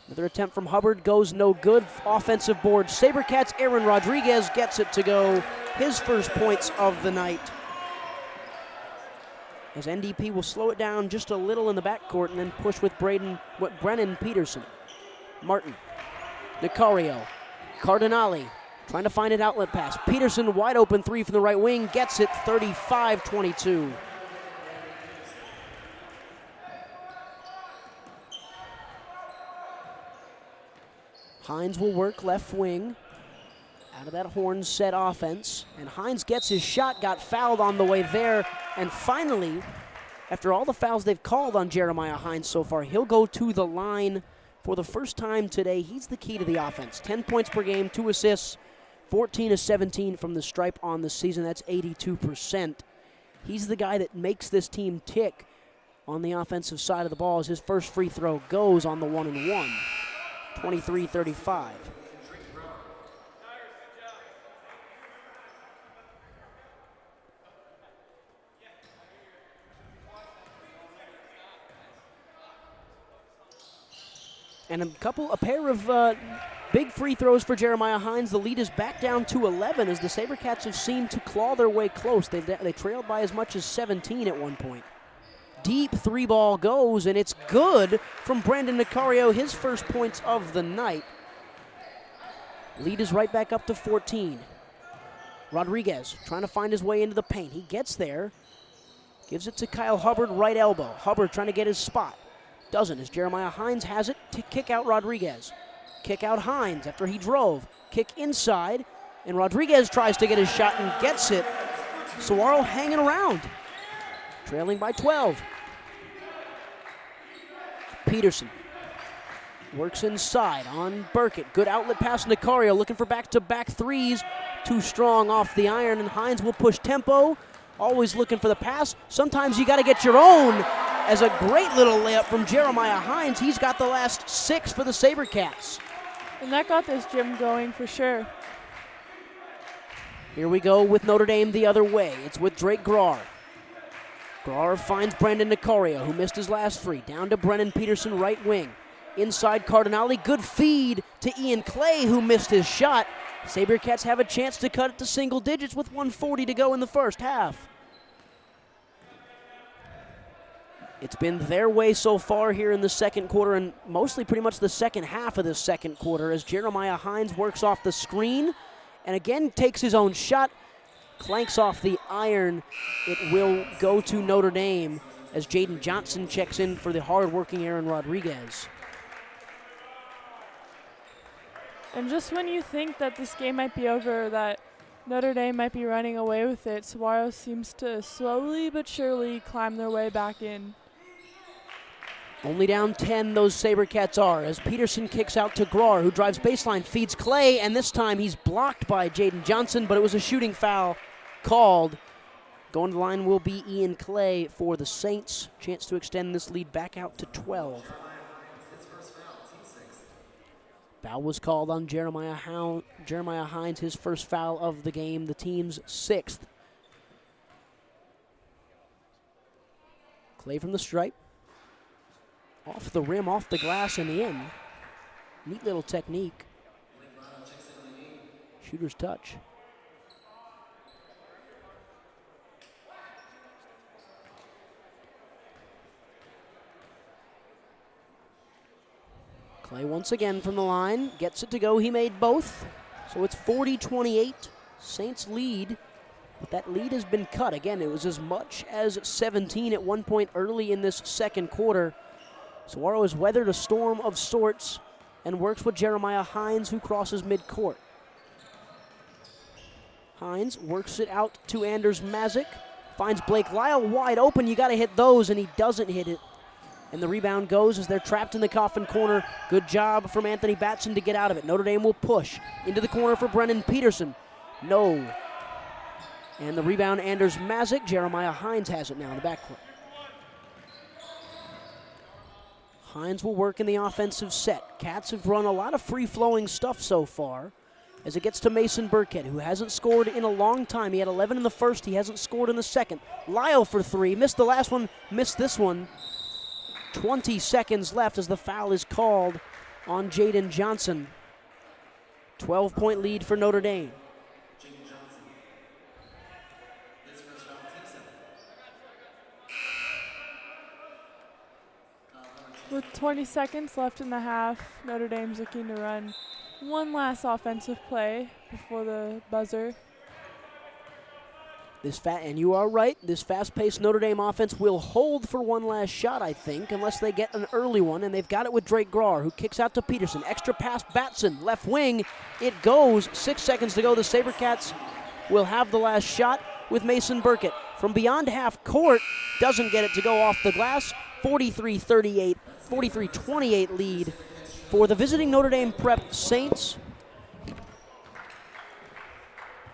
Another attempt from Hubbard goes no good. Offensive board. Sabercats' Aaron Rodriguez gets it to go. His first points of the night. As NDP will slow it down just a little in the backcourt and then push with Brennan Peterson. Martin. Nicario. Cardinale trying to find an outlet pass. Peterson wide open 3 from the right wing. Gets it 35-22. Hines will work left wing out of that horn set offense. And Hines gets his shot, got fouled on the way there. And finally, after all the fouls they've called on Jeremiah Hines so far, he'll go to the line for the first time today. He's the key to the offense. 10 points per game, 2 assists, 14 of 17 from the stripe on the season. That's 82%. He's the guy that makes this team tick on the offensive side of the ball as his first free throw goes on the 1-and-1. 23-35. And a pair of big free throws for Jeremiah Hines. The lead is back down to 11 as the Sabercats have seemed to claw their way close. They trailed by as much as 17 at one point. Deep 3-ball goes, and it's good from Brandon Nicario, his first points of the night. Lead is right back up to 14. Rodriguez trying to find his way into the paint. He gets there, gives it to Kyle Hubbard, right elbow. Hubbard trying to get his spot. Doesn't, as Jeremiah Hines has it to kick out Rodriguez. Kick out Hines after he drove. Kick inside, and Rodriguez tries to get his shot and gets it. Saguaro hanging around, trailing by 12. Peterson works inside on Burkett. Good outlet pass. Nicario looking for back-to-back threes. Too strong off the iron, and Hines will push tempo. Always looking for the pass. Sometimes you got to get your own, as a great little layup from Jeremiah Hines. He's got the last 6 for the Sabercats. And that got this gym going for sure. Here we go with Notre Dame the other way. It's with Drake Grar. Grar finds Brandon Nicario, who missed his last 3. Down to Brennan Peterson, right wing. Inside Cardinale, good feed to Ian Clay, who missed his shot. Sabercats have a chance to cut it to single digits with 1:40 to go in the first half. It's been their way so far here in the second quarter, and mostly pretty much the second half of this second quarter, as Jeremiah Hines works off the screen and again takes his own shot, clanks off the iron. It will go to Notre Dame as Jaden Johnson checks in for the hard-working Aaron Rodriguez. And just when you think that this game might be over, that Notre Dame might be running away with it, Saguaro seems to slowly but surely climb their way back in. Only down 10 those Sabercats are, as Peterson kicks out to Grar, who drives baseline, feeds Clay, and this time he's blocked by Jaden Johnson, but it was a shooting foul called. Going to the line will be Ian Clay for the Saints. Chance to extend this lead back out to 12. Foul was called on Jeremiah Hines, his first foul of the game, the team's 6th. Clay from the stripe. Off the rim, off the glass, and in. Neat little technique. Shooter's touch. Clay once again from the line, gets it to go. He made both, so it's 40-28. Saints lead, but that lead has been cut. Again, it was as much as 17 at one point early in this second quarter. Saguaro has weathered a storm of sorts and works with Jeremiah Hines, who crosses midcourt. Hines works it out to Anders Mazick. Finds Blake Lyle wide open. You got to hit those, and he doesn't hit it. And the rebound goes as they're trapped in the coffin corner. Good job from Anthony Batson to get out of it. Notre Dame will push into the corner for Brennan Peterson. No. And the rebound, Anders Mazick. Jeremiah Hines has it now in the backcourt. Hines will work in the offensive set. Cats have run a lot of free-flowing stuff so far as it gets to Mason Burkett, who hasn't scored in a long time. He had 11 in the first. He hasn't scored in the second. Lyle for three. Missed the last one. Missed this one. 20 seconds left as the foul is called on Jaden Johnson. 12-point lead for Notre Dame. With 20 seconds left in the half, Notre Dame's looking to run one last offensive play before the buzzer. And you are right, this fast-paced Notre Dame offense will hold for one last shot, I think, unless they get an early one, and they've got it with Drake Grawer, who kicks out to Peterson. Extra pass, Batson, left wing. It goes. 6 seconds to go. The Sabercats will have the last shot with Mason Burkett. From beyond half court, doesn't get it to go off the glass. 43-28 lead for the visiting Notre Dame Prep Saints.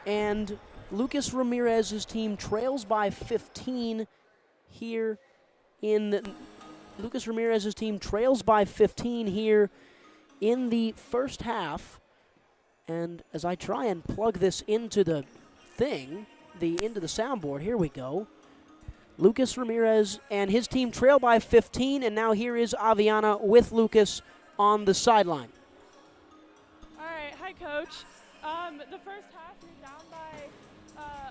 And Lucas Ramirez's team trails by 15 here in the first half. And as I try and plug this into the into the soundboard, here we go. Lucas Ramirez and his team trail by 15, and now here is Aviana with Lucas on the sideline. All right, hi, Coach. The first half, you're down by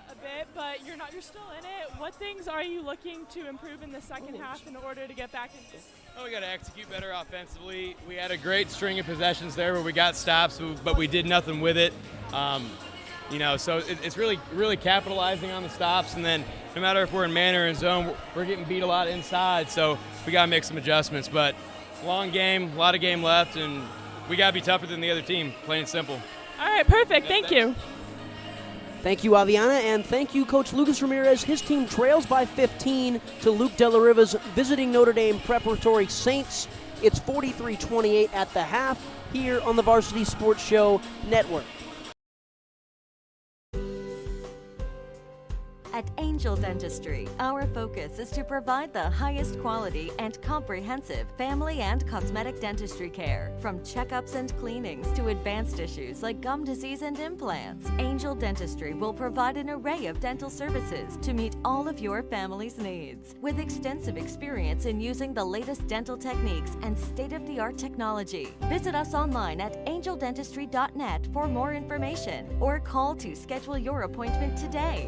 a bit, but you're still in it. What things are you looking to improve in the second half in order to get back into it? Oh, we got to execute better offensively. We had a great string of possessions there where we got stops, but we did nothing with it. So it's really capitalizing on the stops, and then no matter if we're in man or in zone, we're getting beat a lot inside, so we got to make some adjustments. But long game, a lot of game left, and we got to be tougher than the other team, plain and simple. All right, perfect. Thank you. Thank you, Aviana, and thank you, Coach Lucas Ramirez. His team trails by 15 to Luke De La Riva's visiting Notre Dame Preparatory Saints. It's 43-28 at the half here on the Varsity Sports Show Network. At Angel Dentistry, our focus is to provide the highest quality and comprehensive family and cosmetic dentistry care. From checkups and cleanings to advanced issues like gum disease and implants, Angel Dentistry will provide an array of dental services to meet all of your family's needs. With extensive experience in using the latest dental techniques and state-of-the-art technology, visit us online at angeldentistry.net for more information or call to schedule your appointment today.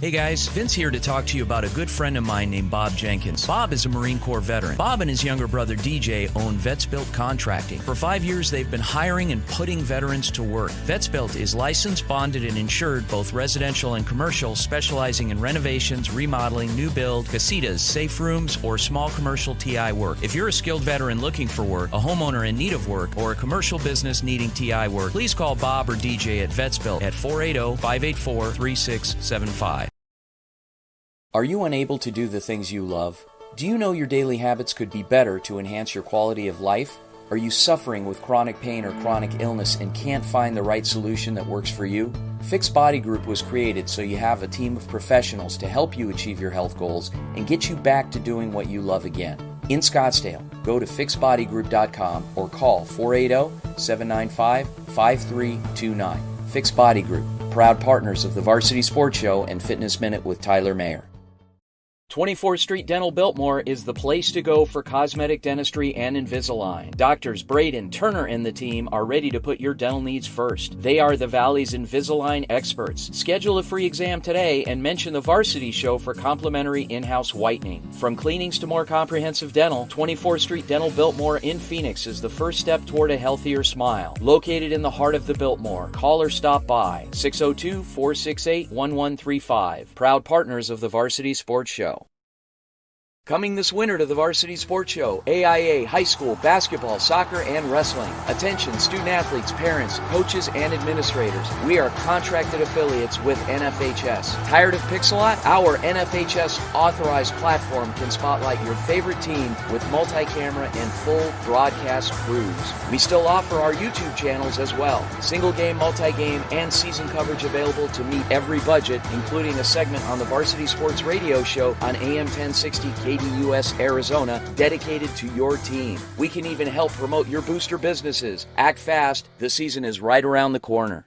Hey guys, Vince here to talk to you about a good friend of mine named Bob Jenkins. Bob is a Marine Corps veteran. Bob and his younger brother DJ own Vetsbuilt Contracting. For 5 years, they've been hiring and putting veterans to work. Vetsbuilt is licensed, bonded, and insured, both residential and commercial, specializing in renovations, remodeling, new build, casitas, safe rooms, or small commercial TI work. If you're a skilled veteran looking for work, a homeowner in need of work, or a commercial business needing TI work, please call Bob or DJ at Vetsbuilt at 480-584-3675. Are you unable to do the things you love? Do you know your daily habits could be better to enhance your quality of life? Are you suffering with chronic pain or chronic illness and can't find the right solution that works for you? Fix Body Group was created so you have a team of professionals to help you achieve your health goals and get you back to doing what you love again. In Scottsdale, go to fixbodygroup.com or call 480-795-5329. Fix Body Group, proud partners of the Varsity Sports Show and Fitness Minute with Tyler Mayer. 24th Street Dental Biltmore is the place to go for cosmetic dentistry and Invisalign. Doctors Braden, Turner, and the team are ready to put your dental needs first. They are the Valley's Invisalign experts. Schedule a free exam today and mention the Varsity Show for complimentary in-house whitening. From cleanings to more comprehensive dental, 24th Street Dental Biltmore in Phoenix is the first step toward a healthier smile. Located in the heart of the Biltmore, call or stop by 602-468-1135. Proud partners of the Varsity Sports Show. Coming this winter to the Varsity Sports Show, AIA, high school, basketball, soccer, and wrestling. Attention student athletes, parents, coaches, and administrators. We are contracted affiliates with NFHS. Tired of Pixelot? Our NFHS authorized platform can spotlight your favorite team with multi-camera and full broadcast crews. We still offer our YouTube channels as well. Single game, multi-game, and season coverage available to meet every budget, including a segment on the Varsity Sports Radio Show on AM 1060 KDUS Arizona, dedicated to your team. We can even help promote your booster businesses. Act fast. The season is right around the corner.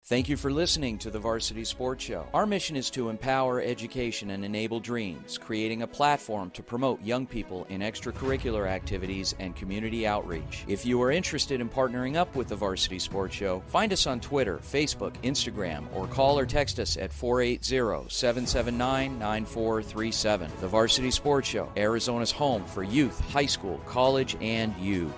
Thank you for listening to the Varsity Sports Show. Our mission is to empower education and enable dreams, creating a platform to promote young people in extracurricular activities and community outreach. If you are interested in partnering up with the Varsity Sports Show, find us on Twitter, Facebook, Instagram, or call or text us at 480-779-9437. The Varsity Sports Show, Arizona's home for youth, high school, college, and you.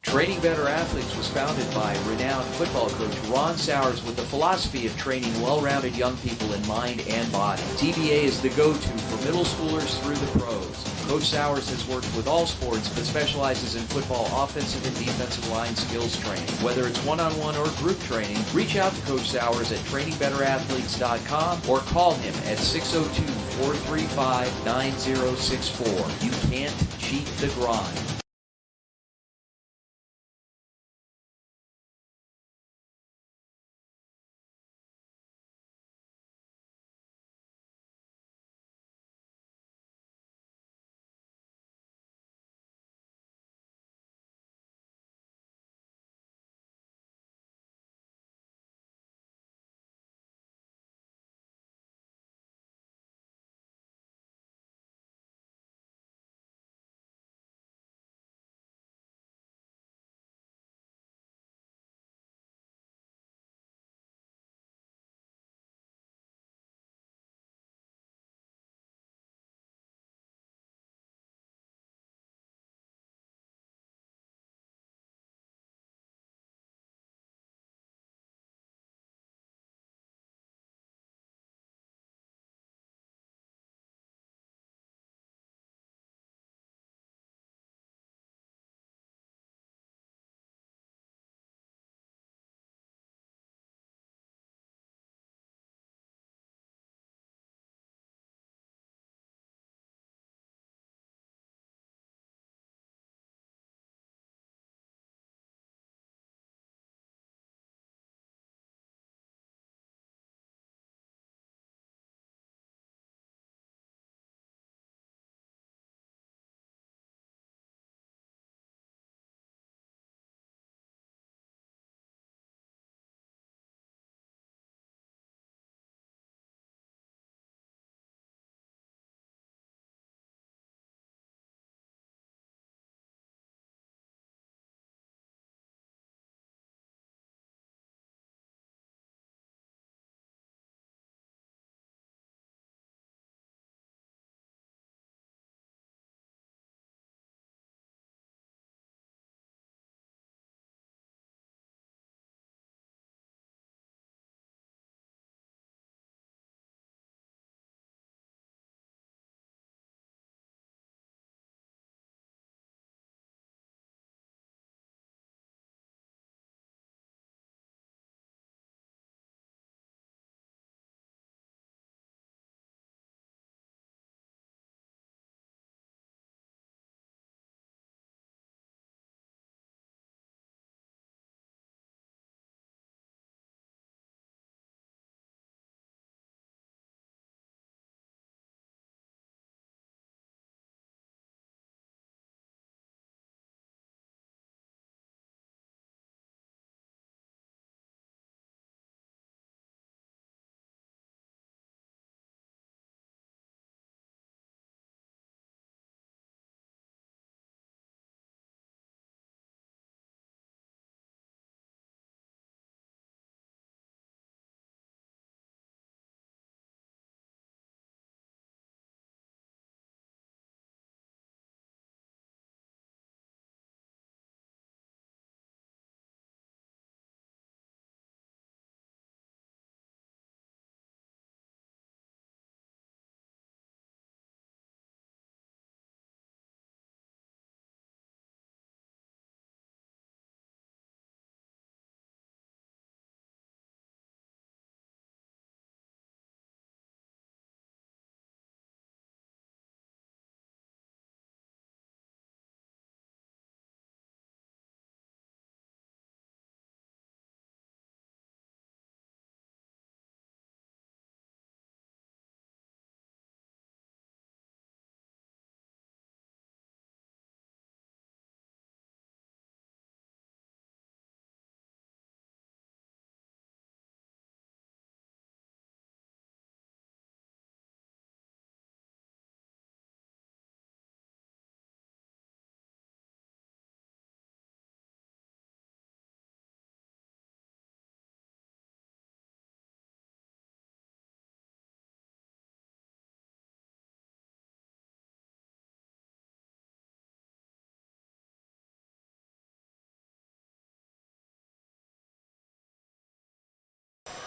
Training Better Athletes was founded by renowned football coach Ron Sowers with the philosophy of training well-rounded young people in mind and body. TBA is the go-to for middle schoolers through the pros. Coach Sowers has worked with all sports but specializes in football offensive and defensive line skills training. Whether it's one-on-one or group training, reach out to Coach Sowers at trainingbetterAthletes.com or call him at 602-435-9064. You can't cheat the grind.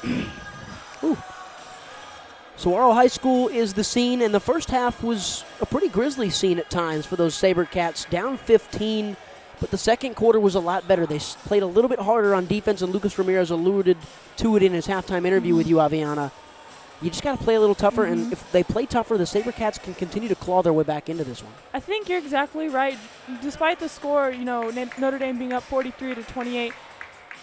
Ooh. Saguaro High School is the scene, and the first half was a pretty grisly scene at times for those Sabercats. Down 15, but the second quarter was a lot better. They played a little bit harder on defense, and Lucas Ramirez alluded to it in his halftime interview with you, Aviana. You just got to play a little tougher, and if they play tougher, the Sabercats can continue to claw their way back into this one. I think you're exactly right. Despite the score, Notre Dame being up 43-28,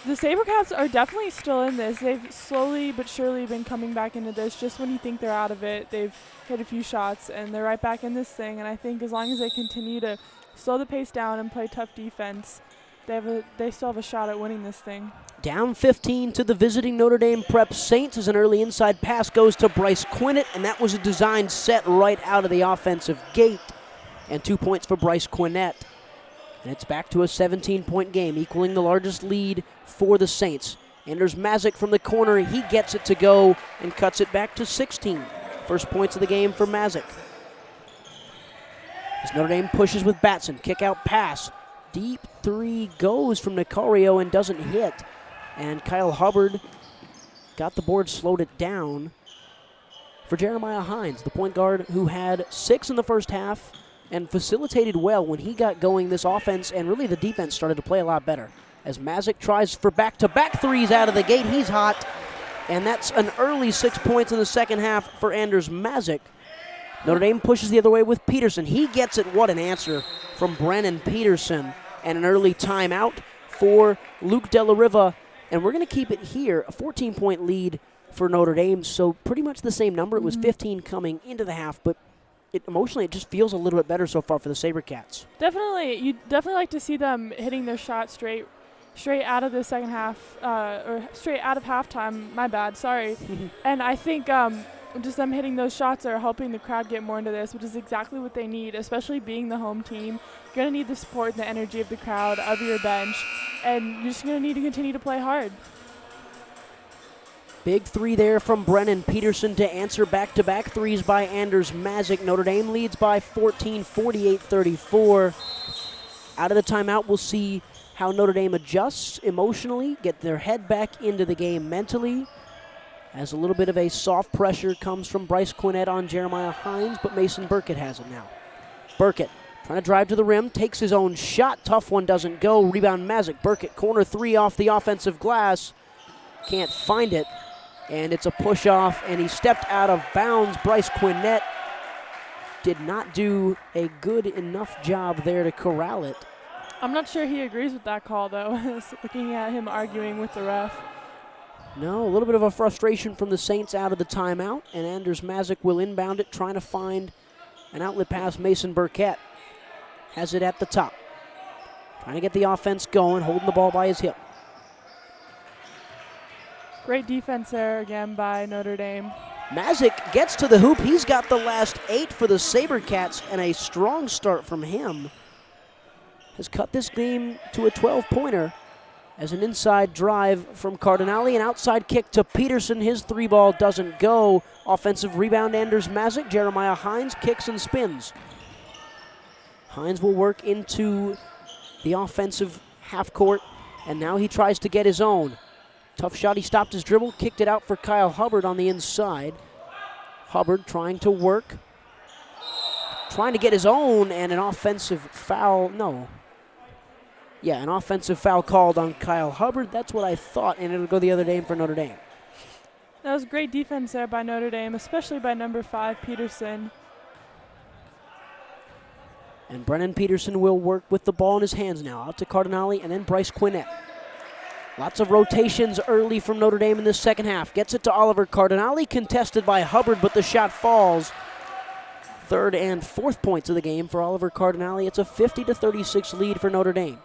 the Sabercats are definitely still in this. They've slowly but surely been coming back into this. Just when you think they're out of it, they've hit a few shots, and they're right back in this thing. And I think as long as they continue to slow the pace down and play tough defense, they still have a shot at winning this thing. Down 15 to the visiting Notre Dame Prep Saints as an early inside pass goes to Bryce Quinnett, and that was a design set right out of the offensive gate. And 2 points for Bryce Quinnett. And it's back to a 17-point game, equaling the largest lead for the Saints. Anders Mazick from the corner. He gets it to go and cuts it back to 16. First points of the game for Mazick. As Notre Dame pushes with Batson. Kick out pass. Deep three goes from Nicario and doesn't hit. And Kyle Hubbard got the board, slowed it down for Jeremiah Hines, the point guard who had 6 in the first half and facilitated well when he got going. This offense and really the defense started to play a lot better. As Mazick tries for back-to-back threes out of the gate, he's hot. And that's an early 6 points in the second half for Anders Mazick. Notre Dame pushes the other way with Peterson. He gets it. What an answer from Brennan Peterson. And an early timeout for Luke De La Riva. And we're going to keep it here, a 14-point lead for Notre Dame. So pretty much the same number. It was 15 coming into the half, but emotionally it just feels a little bit better so far for the Sabercats. Definitely. You definitely like to see them hitting their shot straight out of the second half, or straight out of halftime. My bad, sorry. And I think just them hitting those shots are helping the crowd get more into this, which is exactly what they need, especially being the home team. You're going to need the support and the energy of the crowd, of your bench, and you're just going to need to continue to play hard. Big three there from Brennan Peterson to answer back-to-back threes by Anders Mazick. Notre Dame leads by 14, 48-34. Out of the timeout, we'll see how Notre Dame adjusts emotionally, get their head back into the game mentally, as a little bit of a soft pressure comes from Bryce Quinnett on Jeremiah Hines, but Mason Burkett has it now. Burkett trying to drive to the rim, takes his own shot. Tough one, doesn't go. Rebound Mazick. Burkett, corner three off the offensive glass. Can't find it, and it's a push-off, and he stepped out of bounds. Bryce Quinnett did not do a good enough job there to corral it. I'm not sure he agrees with that call, though, looking at him arguing with the ref. No, a little bit of a frustration from the Saints out of the timeout, and Anders Mazick will inbound it, trying to find an outlet pass. Mason Burkett has it at the top. Trying to get the offense going, holding the ball by his hip. Great defense there again by Notre Dame. Mazick gets to the hoop. He's got the last 8 for the Sabercats, and a strong start from him has cut this game to a 12-pointer as an inside drive from Cardinale. An outside kick to Peterson. His three ball doesn't go. Offensive rebound, Anders Mazick. Jeremiah Hines kicks and spins. Hines will work into the offensive half court, and now he tries to get his own. Tough shot. He stopped his dribble, kicked it out for Kyle Hubbard on the inside. Hubbard trying to work, trying to get his own, and an offensive foul. No. Yeah, an offensive foul called on Kyle Hubbard. That's what I thought, and it'll go the other day for Notre Dame. That was great defense there by Notre Dame, especially by number 5, Peterson. And Brennan Peterson will work with the ball in his hands now. Out to Cardinale and then Bryce Quinnett. Lots of rotations early from Notre Dame in this second half. Gets it to Oliver Cardinale, contested by Hubbard, but the shot falls. Third and fourth points of the game for Oliver Cardinale. It's a 50-36 lead for Notre Dame.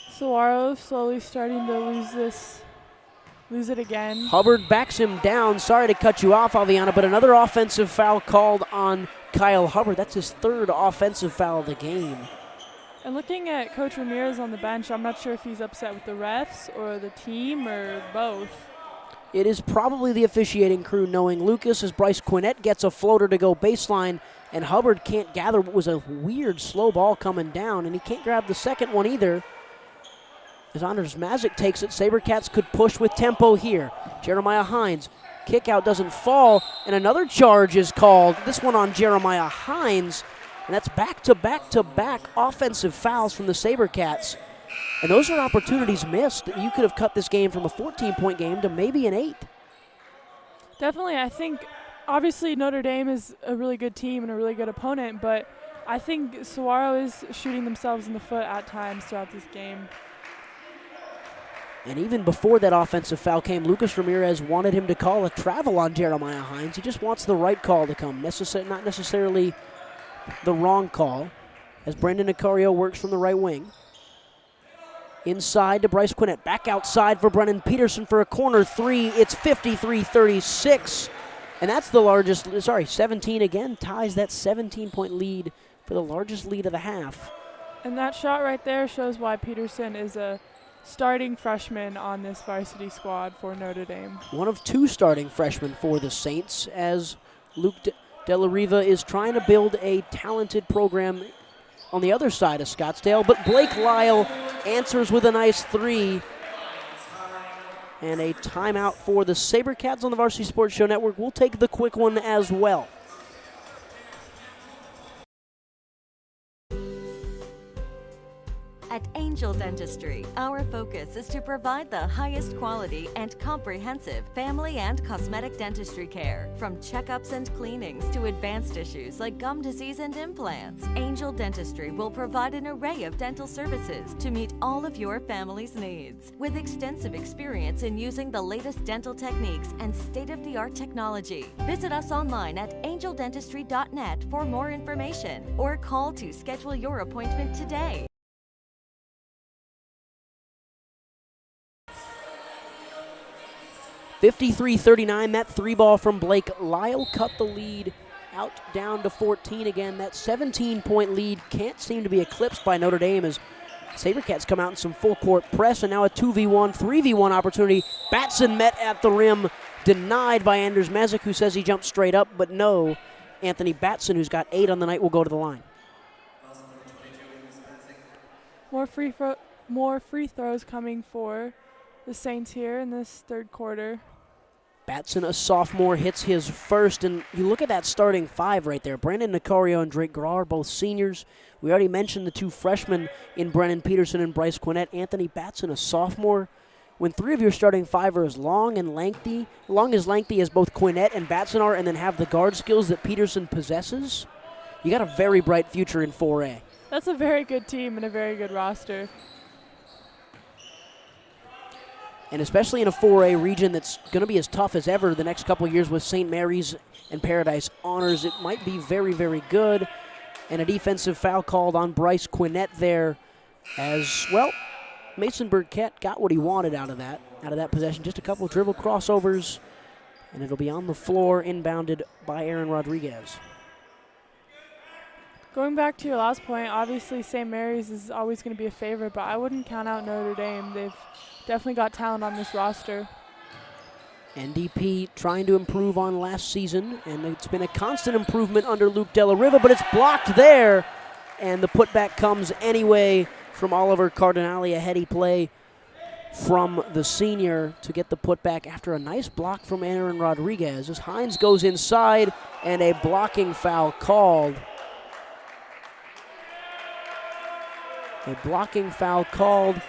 Saguaro slowly starting to lose it again. Hubbard backs him down. Sorry to cut you off, Aviana, but another offensive foul called on Kyle Hubbard. That's his third offensive foul of the game. And looking at Coach Ramirez on the bench, I'm not sure if he's upset with the refs or the team or both. It is probably the officiating crew knowing Lucas as Bryce Quinnett gets a floater to go baseline, and Hubbard can't gather what was a weird slow ball coming down, and he can't grab the second one either. As Anders Mazick takes it, Sabercats could push with tempo here. Jeremiah Hines, kick out doesn't fall, and another charge is called. This one on Jeremiah Hines, and that's back-to-back-to-back offensive fouls from the Sabercats. And those are opportunities missed. You could have cut this game from a 14-point game to maybe an 8. Definitely, I think obviously Notre Dame is a really good team and a really good opponent, but I think Saguaro is shooting themselves in the foot at times throughout this game. And even before that offensive foul came, Lucas Ramirez wanted him to call a travel on Jeremiah Hines. He just wants the right call to come, not necessarily the wrong call, as Brendan Nicario works from the right wing. Inside to Bryce Quinnett. Back outside for Brennan Peterson for a corner three. It's 53-36. And that's the largest, 17 again, ties that 17-point lead for the largest lead of the half. And that shot right there shows why Peterson is a starting freshman on this varsity squad for Notre Dame. One of 2 starting freshmen for the Saints, as Luke De La Riva is trying to build a talented program on the other side of Scottsdale. But Blake Lyle answers with a nice 3. And a timeout for the Sabercats on the Varsity Sports Show Network. We'll take the quick one as well. At Angel Dentistry, our focus is to provide the highest quality and comprehensive family and cosmetic dentistry care. From checkups and cleanings to advanced issues like gum disease and implants, Angel Dentistry will provide an array of dental services to meet all of your family's needs. With extensive experience in using the latest dental techniques and state-of-the-art technology, visit us online at angeldentistry.net for more information or call to schedule your appointment today. 53-39, that 3-ball from Blake Lyle cut the lead out down to 14 again. That 17-point lead can't seem to be eclipsed by Notre Dame as Sabercats come out in some full-court press, and now a 2v1, 3v1 opportunity. Batson met at the rim, denied by Anders Mazick, who says he jumped straight up, but no. Anthony Batson, who's got 8 on the night, will go to the line. More free throws coming for the Saints here in this third quarter. Batson, a sophomore, hits his first, and you look at that starting 5 right there. Brandon Nicario and Drake Graw are both seniors. We already mentioned the 2 freshmen in Brennan Peterson and Bryce Quinnett. Anthony Batson, a sophomore. When 3 of your starting 5 are as long and lengthy as both Quinnett and Batson are, and then have the guard skills that Peterson possesses, you got a very bright future in 4A. That's a very good team and a very good roster. And especially in a 4A region that's going to be as tough as ever the next couple of years with St. Mary's and Paradise Honors, it might be very, very good. And a defensive foul called on Bryce Quinnett there as, well, Mason Burkett got what he wanted out of that possession. Just a couple of dribble crossovers, and it'll be on the floor, inbounded by Aaron Rodriguez. Going back to your last point, obviously St. Mary's is always going to be a favorite, but I wouldn't count out Notre Dame. They've definitely got talent on this roster. NDP trying to improve on last season, and it's been a constant improvement under Luke De La Riva, but it's blocked there, and the putback comes anyway from Oliver Cardinale, a heady play from the senior to get the putback after a nice block from Aaron Rodriguez. As Hines goes inside, and a blocking foul called. A blocking foul called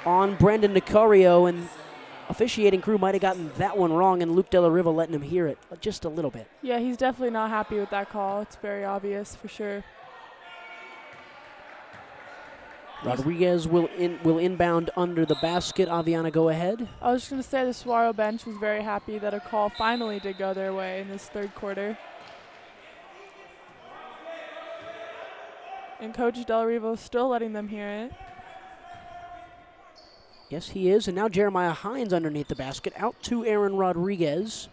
on Brendan Nicario, and officiating crew might have gotten that one wrong, and Luke De La Riva letting him hear it just a little bit. Yeah, he's definitely not happy with that call. It's very obvious for sure. Rodriguez will inbound under the basket. Aviana, go ahead. I was just going to say the Saguaro bench was very happy that a call finally did go their way in this third quarter. And Coach Del Rivo is still letting them hear it. Yes, he is. And now Jeremiah Hines underneath the basket. Out to Aaron Rodriguez.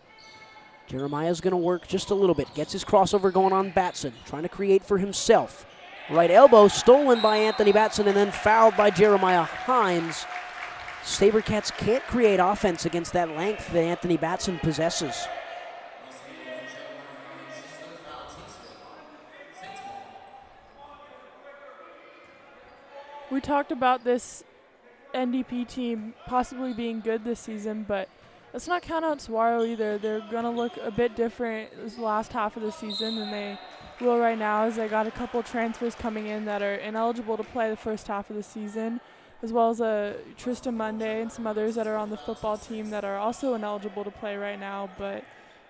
Jeremiah's going to work just a little bit. Gets his crossover going on Batson. Trying to create for himself. Right elbow stolen by Anthony Batson and then fouled by Jeremiah Hines. Sabercats can't create offense against that length that Anthony Batson possesses. We talked about this NDP team possibly being good this season, but let's not count out Saguaro either. They're going to look a bit different this last half of the season than they will right now, as they got a couple transfers coming in that are ineligible to play the first half of the season, as well as Tristan Monday and some others that are on the football team that are also ineligible to play right now, but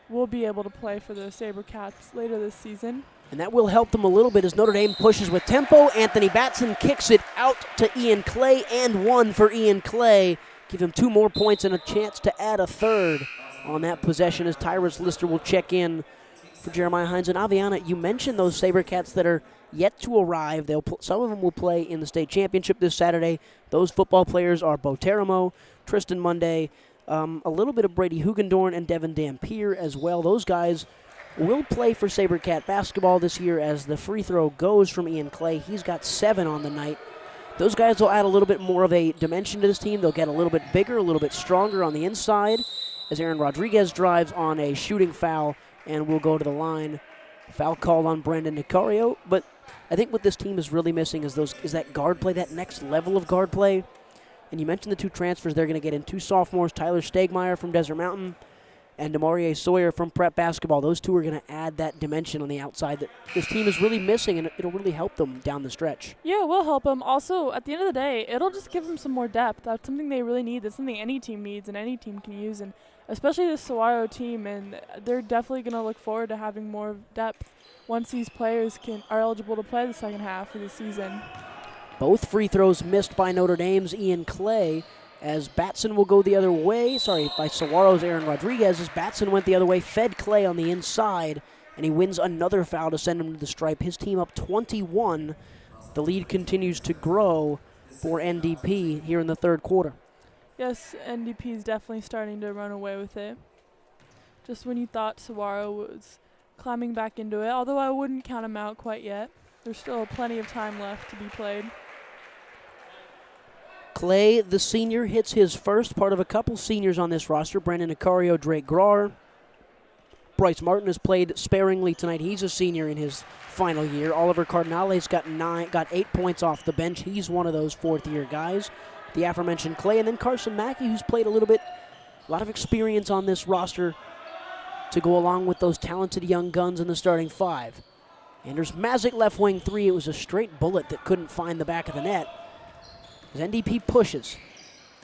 will be able to play for the Sabercats later this season. And that will help them a little bit as Notre Dame pushes with tempo. Anthony Batson kicks it out to Ian Clay, and one for Ian Clay. Give him 2 more points and a chance to add a third on that possession as Tyrus Lister will check in for Jeremiah Hines. And Aviana, you mentioned those Sabercats that are yet to arrive. Some of them will play in the state championship this Saturday. Those football players are Bo Teramo, Tristan Monday, a little bit of Brady Hugendorn and Devin Dampier as well. Those guys will play for Sabercat basketball this year as the free throw goes from Ian Clay. He's got 7 on the night. Those guys will add a little bit more of a dimension to this team. They'll get a little bit bigger, a little bit stronger on the inside as Aaron Rodriguez drives on a shooting foul and will go to the line. Foul called on Brandon Nicario. But I think what this team is really missing is that guard play, that next level of guard play. And you mentioned the 2 transfers they're going to get in, 2 sophomores, Tyler Stegmeyer from Desert Mountain and Demarie Sawyer from Prep Basketball. Those 2 are going to add that dimension on the outside that this team is really missing, and it'll really help them down the stretch. Yeah, it will help them. Also, at the end of the day, it'll just give them some more depth. That's something they really need. That's something any team needs and any team can use, and especially the Saguaro team, and they're definitely going to look forward to having more depth once these players are eligible to play the second half of the season. Both free throws missed by Notre Dame's Ian Clay, as Batson will go the other way. By Saguaro's Aaron Rodriguez, as Batson went the other way, fed Clay on the inside, and he wins another foul to send him to the stripe. His team up 21. The lead continues to grow for NDP here in the third quarter. Yes, NDP is definitely starting to run away with it. Just when you thought Saguaro was climbing back into it, although I wouldn't count him out quite yet. There's still plenty of time left to be played. Clay, the senior, hits his first, part of a couple seniors on this roster. Brandon Nicario, Drake Grar. Bryce Martin has played sparingly tonight. He's a senior in his final year. Oliver Cardinale's got 8 points off the bench. He's one of those fourth-year guys. The aforementioned Clay, and then Carson Mackey, who's played a lot of experience on this roster to go along with those talented young guns in the starting 5. Anders Mazik left wing 3. It was a straight bullet that couldn't find the back of the net. As NDP pushes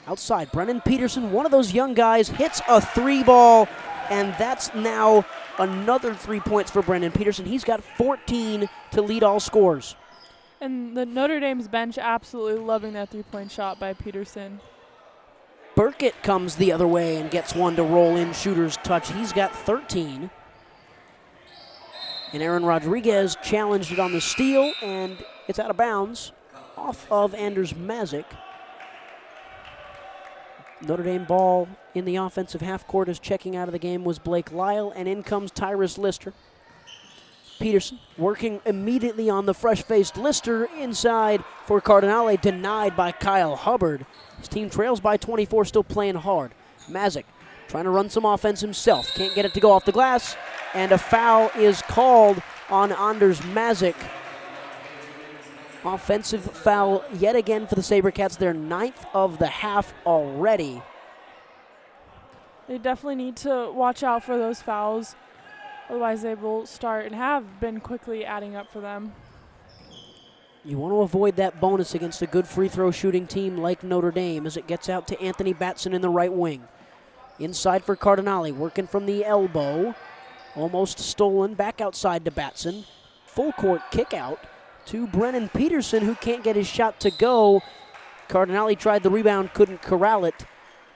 outside, Brennan Peterson, one of those young guys, hits a 3-ball, and that's now another 3 points for Brennan Peterson. He's got 14 to lead all scores. And the Notre Dame's bench absolutely loving that 3-point shot by Peterson. Burkett comes the other way and gets one to roll in shooter's touch. He's got 13. And Aaron Rodriguez challenged it on the steal, and it's out of bounds off of Anders Mazik. Notre Dame ball in the offensive half court as checking out of the game was Blake Lyle, and in comes Tyrus Lister. Peterson working immediately on the fresh-faced Lister inside for Cardinale, denied by Kyle Hubbard. His team trails by 24, still playing hard. Mazik trying to run some offense himself. Can't get it to go off the glass, and a foul is called on Anders Mazik. Offensive foul yet again for the Sabercats, their 9th of the half already. They definitely need to watch out for those fouls. Otherwise, they will start and have been quickly adding up for them. You want to avoid that bonus against a good free throw shooting team like Notre Dame as it gets out to Anthony Batson in the right wing. Inside for Cardinale, working from the elbow. Almost stolen, back outside to Batson. Full court kick out to Brennan Peterson, who can't get his shot to go. Cardinale tried the rebound, couldn't corral it.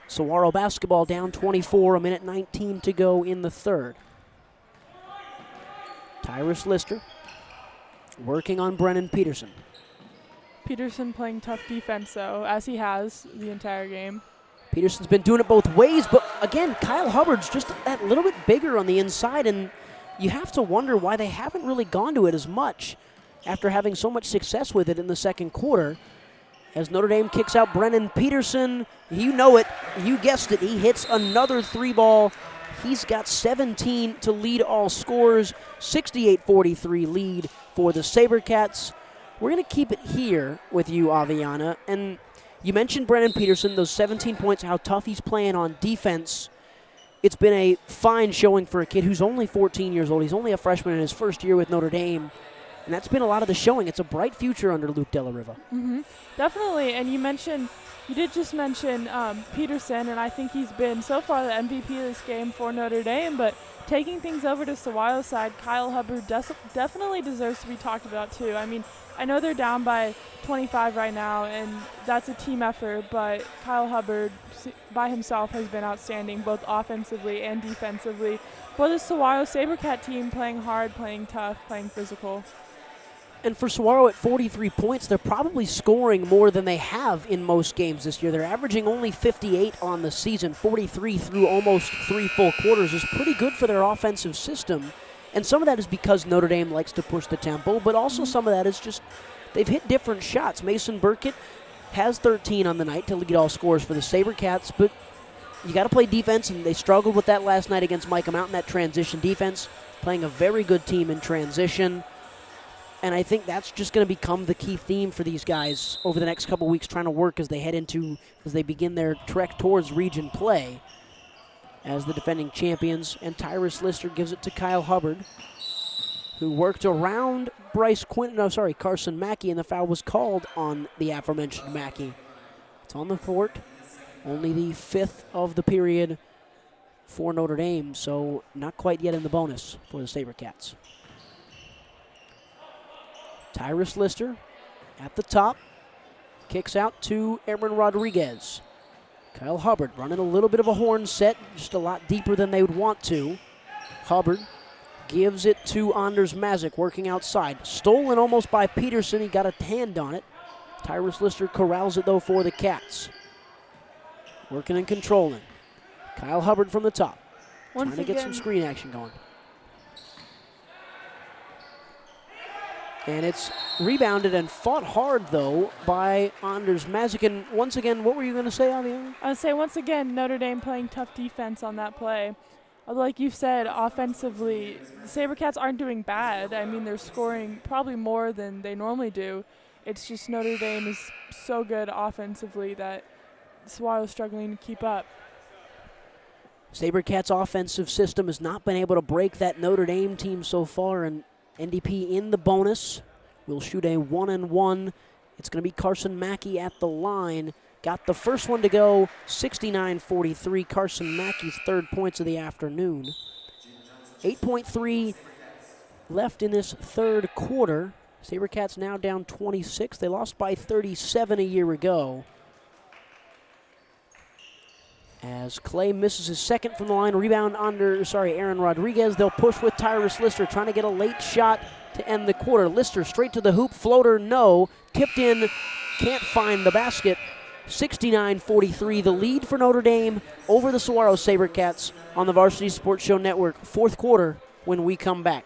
Saguaro basketball down 24, 1:19 to go in the third. Tyrus Lister working on Brennan Peterson. Peterson playing tough defense, though, as he has the entire game. Peterson's been doing it both ways, but again, Kyle Hubbard's just that little bit bigger on the inside, and you have to wonder why they haven't really gone to it as much after having so much success with it in the second quarter. As Notre Dame kicks out Brennan Peterson, you know it, you guessed it, he hits another 3-ball. He's got 17 to lead all scores, 68-43 lead for the Sabercats. We're going to keep it here with you, Aviana, and You mentioned Brennan Peterson, those 17 points, how tough he's playing on defense. It's been a fine showing for a kid who's only 14 years old. He's only a freshman in his first year with Notre Dame. And that's been a lot of the showing. It's a bright future under Luke Della Riva. Definitely. And you did just mention Peterson, and I think he's been so far the MVP of this game for Notre Dame. But taking things over to Saguaro's side, Kyle Hubbard definitely deserves to be talked about too. I mean, I know they're down by 25 right now, and that's a team effort, but Kyle Hubbard by himself has been outstanding both offensively and defensively for the Saguaro Sabercat team, playing hard, playing tough, playing physical. And for Saguaro at 43 points, they're probably scoring more than they have in most games this year. They're averaging only 58 on the season. 43 through almost 3 full quarters is pretty good for their offensive system. And some of that is because Notre Dame likes to push the tempo, but also some of that is just they've hit different shots. Mason Burkett has 13 on the night to lead all scorers for the Sabercats, but you got to play defense, and they struggled with that last night against Micah Mountain, that transition defense, playing a very good team in transition. And I think that's just going to become the key theme for these guys over the next couple weeks, trying to work as they begin their trek towards region play as the defending champions. And Tyrus Lister gives it to Kyle Hubbard, who worked around Carson Mackey, and the foul was called on the aforementioned Mackey. It's on the court, only the 5th of the period for Notre Dame, so not quite yet in the bonus for the Sabercats. Tyrus Lister at the top, kicks out to Aaron Rodriguez. Kyle Hubbard running a little bit of a horn set, just a lot deeper than they would want to. Hubbard gives it to Anders Mazik, working outside. Stolen almost by Peterson. He got a hand on it. Tyrus Lister corrals it, though, for the Cats. Working and controlling. Kyle Hubbard from the top. Trying to get some screen action going. And it's rebounded and fought hard, though, by Anders Mazik. And once again, what were you going to say, Aviana? I would say, once again, Notre Dame playing tough defense on that play. Although, like you said, offensively, the Sabercats aren't doing bad. I mean, they're scoring probably more than they normally do. It's just Notre Dame is so good offensively that Saguaro's struggling to keep up. Sabercats' offensive system has not been able to break that Notre Dame team so far, and NDP in the bonus will shoot a 1-and-1. It's going to be Carson Mackey at the line. Got the first one to go, 69-43. Carson Mackey's 3rd points of the afternoon. 8.3 left in this 3rd quarter. Sabercats now down 26. They lost by 37 a year ago. As Clay misses his 2nd from the line, rebound Aaron Rodriguez. They'll push with Tyrus Lister, trying to get a late shot to end the quarter. Lister straight to the hoop, floater, no. Tipped in, can't find the basket. 69-43, the lead for Notre Dame over the Saguaro Sabercats on the Varsity Sports Show Network. 4th quarter when we come back.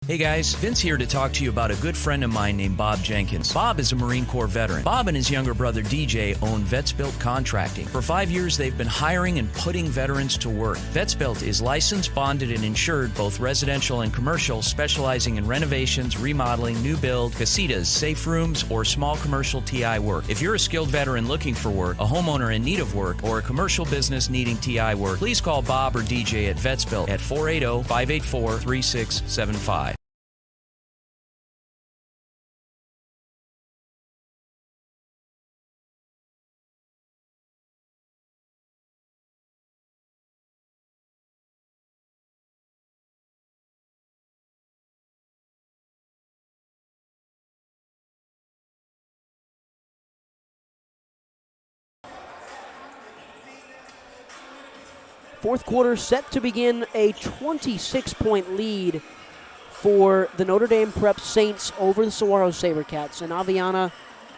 Hey guys, Vince here to talk to you about a good friend of mine named Bob Jenkins. Bob is a Marine Corps veteran. Bob and his younger brother DJ own Vetsbuilt Contracting. For 5 years, they've been hiring and putting veterans to work. Vetsbuilt is licensed, bonded, and insured, both residential and commercial, specializing in renovations, remodeling, new build, casitas, safe rooms, or small commercial TI work. If you're a skilled veteran looking for work, a homeowner in need of work, or a commercial business needing TI work, please call Bob or DJ at Vetsbuilt at 480-584-3675. Fourth quarter set to begin, a 26-point lead for the Notre Dame Prep Saints over the Saguaro Sabercats. And Aviana,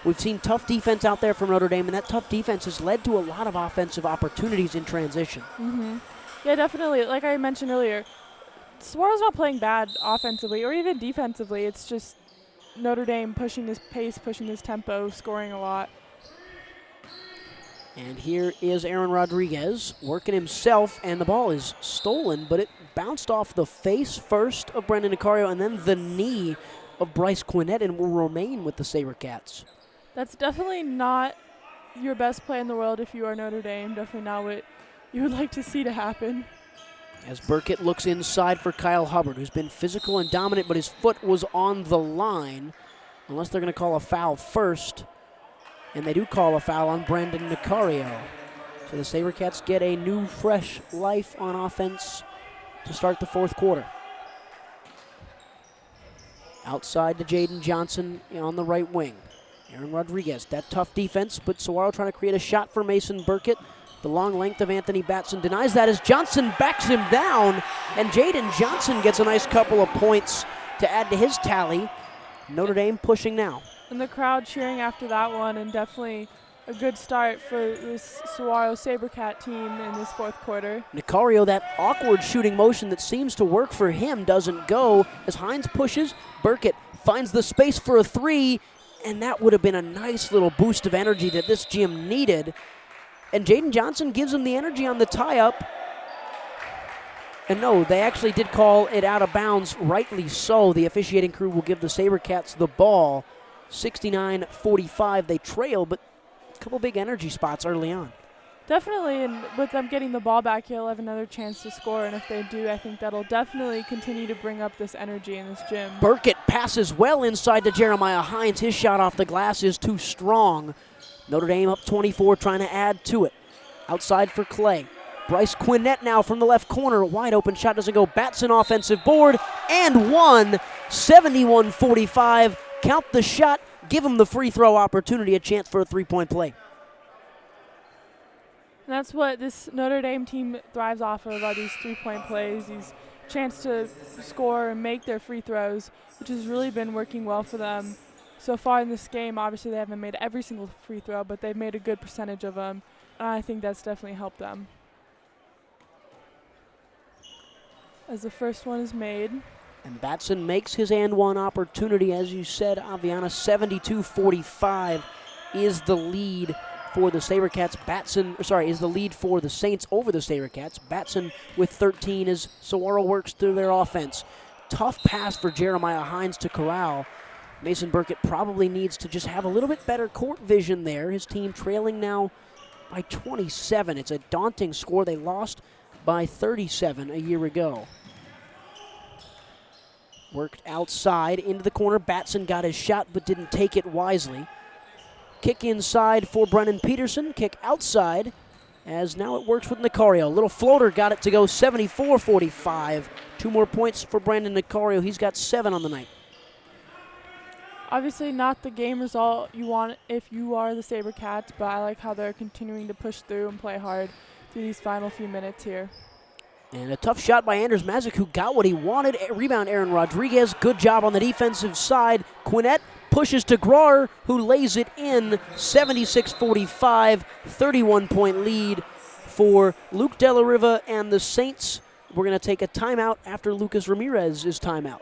we've seen tough defense out there from Notre Dame, and that tough defense has led to a lot of offensive opportunities in transition. Yeah, definitely. Like I mentioned earlier, Saguaro's not playing bad offensively or even defensively. It's just Notre Dame pushing this pace, pushing this tempo, scoring a lot. And here is Aaron Rodriguez working himself, and the ball is stolen, but it bounced off the face first of Brendan Nicario and then the knee of Bryce Quinnett and will remain with the Sabercats. That's definitely not your best play in the world if you are Notre Dame. Definitely not what you would like to see to happen. As Burkett looks inside for Kyle Hubbard, who's been physical and dominant, but his foot was on the line, unless they're going to call a foul first. And they do call a foul on Brandon Nicario. So the Sabercats get a new, fresh life on offense to start the fourth quarter. Outside to Jaden Johnson on the right wing. Aaron Rodriguez, that tough defense, but Saguaro trying to create a shot for Mason Burkett. The long length of Anthony Batson denies that as Johnson backs him down, and Jaden Johnson gets a nice couple of points to add to his tally. Notre Dame pushing now. And the crowd cheering after that one, and definitely a good start for this Saguaro Sabercat team in this fourth quarter. Nicario, that awkward shooting motion that seems to work for him, doesn't go as Hines pushes. Burkett finds the space for a three, and that would have been a nice little boost of energy that this gym needed. And Jaden Johnson gives him the energy on the tie-up. And no, they actually did call it out of bounds, rightly so. The officiating crew will give the Sabercats the ball. 69-45, they trail, but a couple big energy spots early on. Definitely, and with them getting the ball back, he'll have another chance to score. And if they do, I think that'll definitely continue to bring up this energy in this gym. Burkett passes well inside to Jeremiah Hines. His shot off the glass is too strong. Notre Dame up 24, trying to add to it. Outside for Clay. Bryce Quinnett now from the left corner. Wide open shot doesn't go. Batson offensive board and one. 71-45. Count the shot. Give him the free throw opportunity, a chance for a three-point play. And that's what this Notre Dame team thrives off of, are these three-point plays, these chance to score and make their free throws, which has really been working well for them so far in this game. Obviously, they haven't made every single free throw, but they've made a good percentage of them. And I think that's definitely helped them. As the first one is made. And Batson makes his and one opportunity. As you said, Aviana, 72-45 is the lead for the Sabercats. Is the lead for the Saints over the Sabercats. Batson with 13 as Saguaro works through their offense. Tough pass for Jeremiah Hines to corral. Mason Burkett probably needs to just have a little bit better court vision there. His team trailing now by 27. It's a daunting score. They lost by 37 a year ago. Worked outside into the corner. Batson got his shot but didn't take it wisely. Kick inside for Brennan Peterson. Kick outside as now it works with Nicario. Little floater got it to go 74-45. 2 more points for Brandon Nicario. He's got 7 on the night. Obviously not the game result you want if you are the Sabercats, but I like how they're continuing to push through and play hard through these final few minutes here. And a tough shot by Anders Mazik, who got what he wanted. Rebound Aaron Rodriguez. Good job on the defensive side. Quinnett pushes to Grawer, who lays it in. 76-45, 31-point lead for Luke De La Riva and the Saints. We're going to take a timeout after Lucas Ramirez's timeout.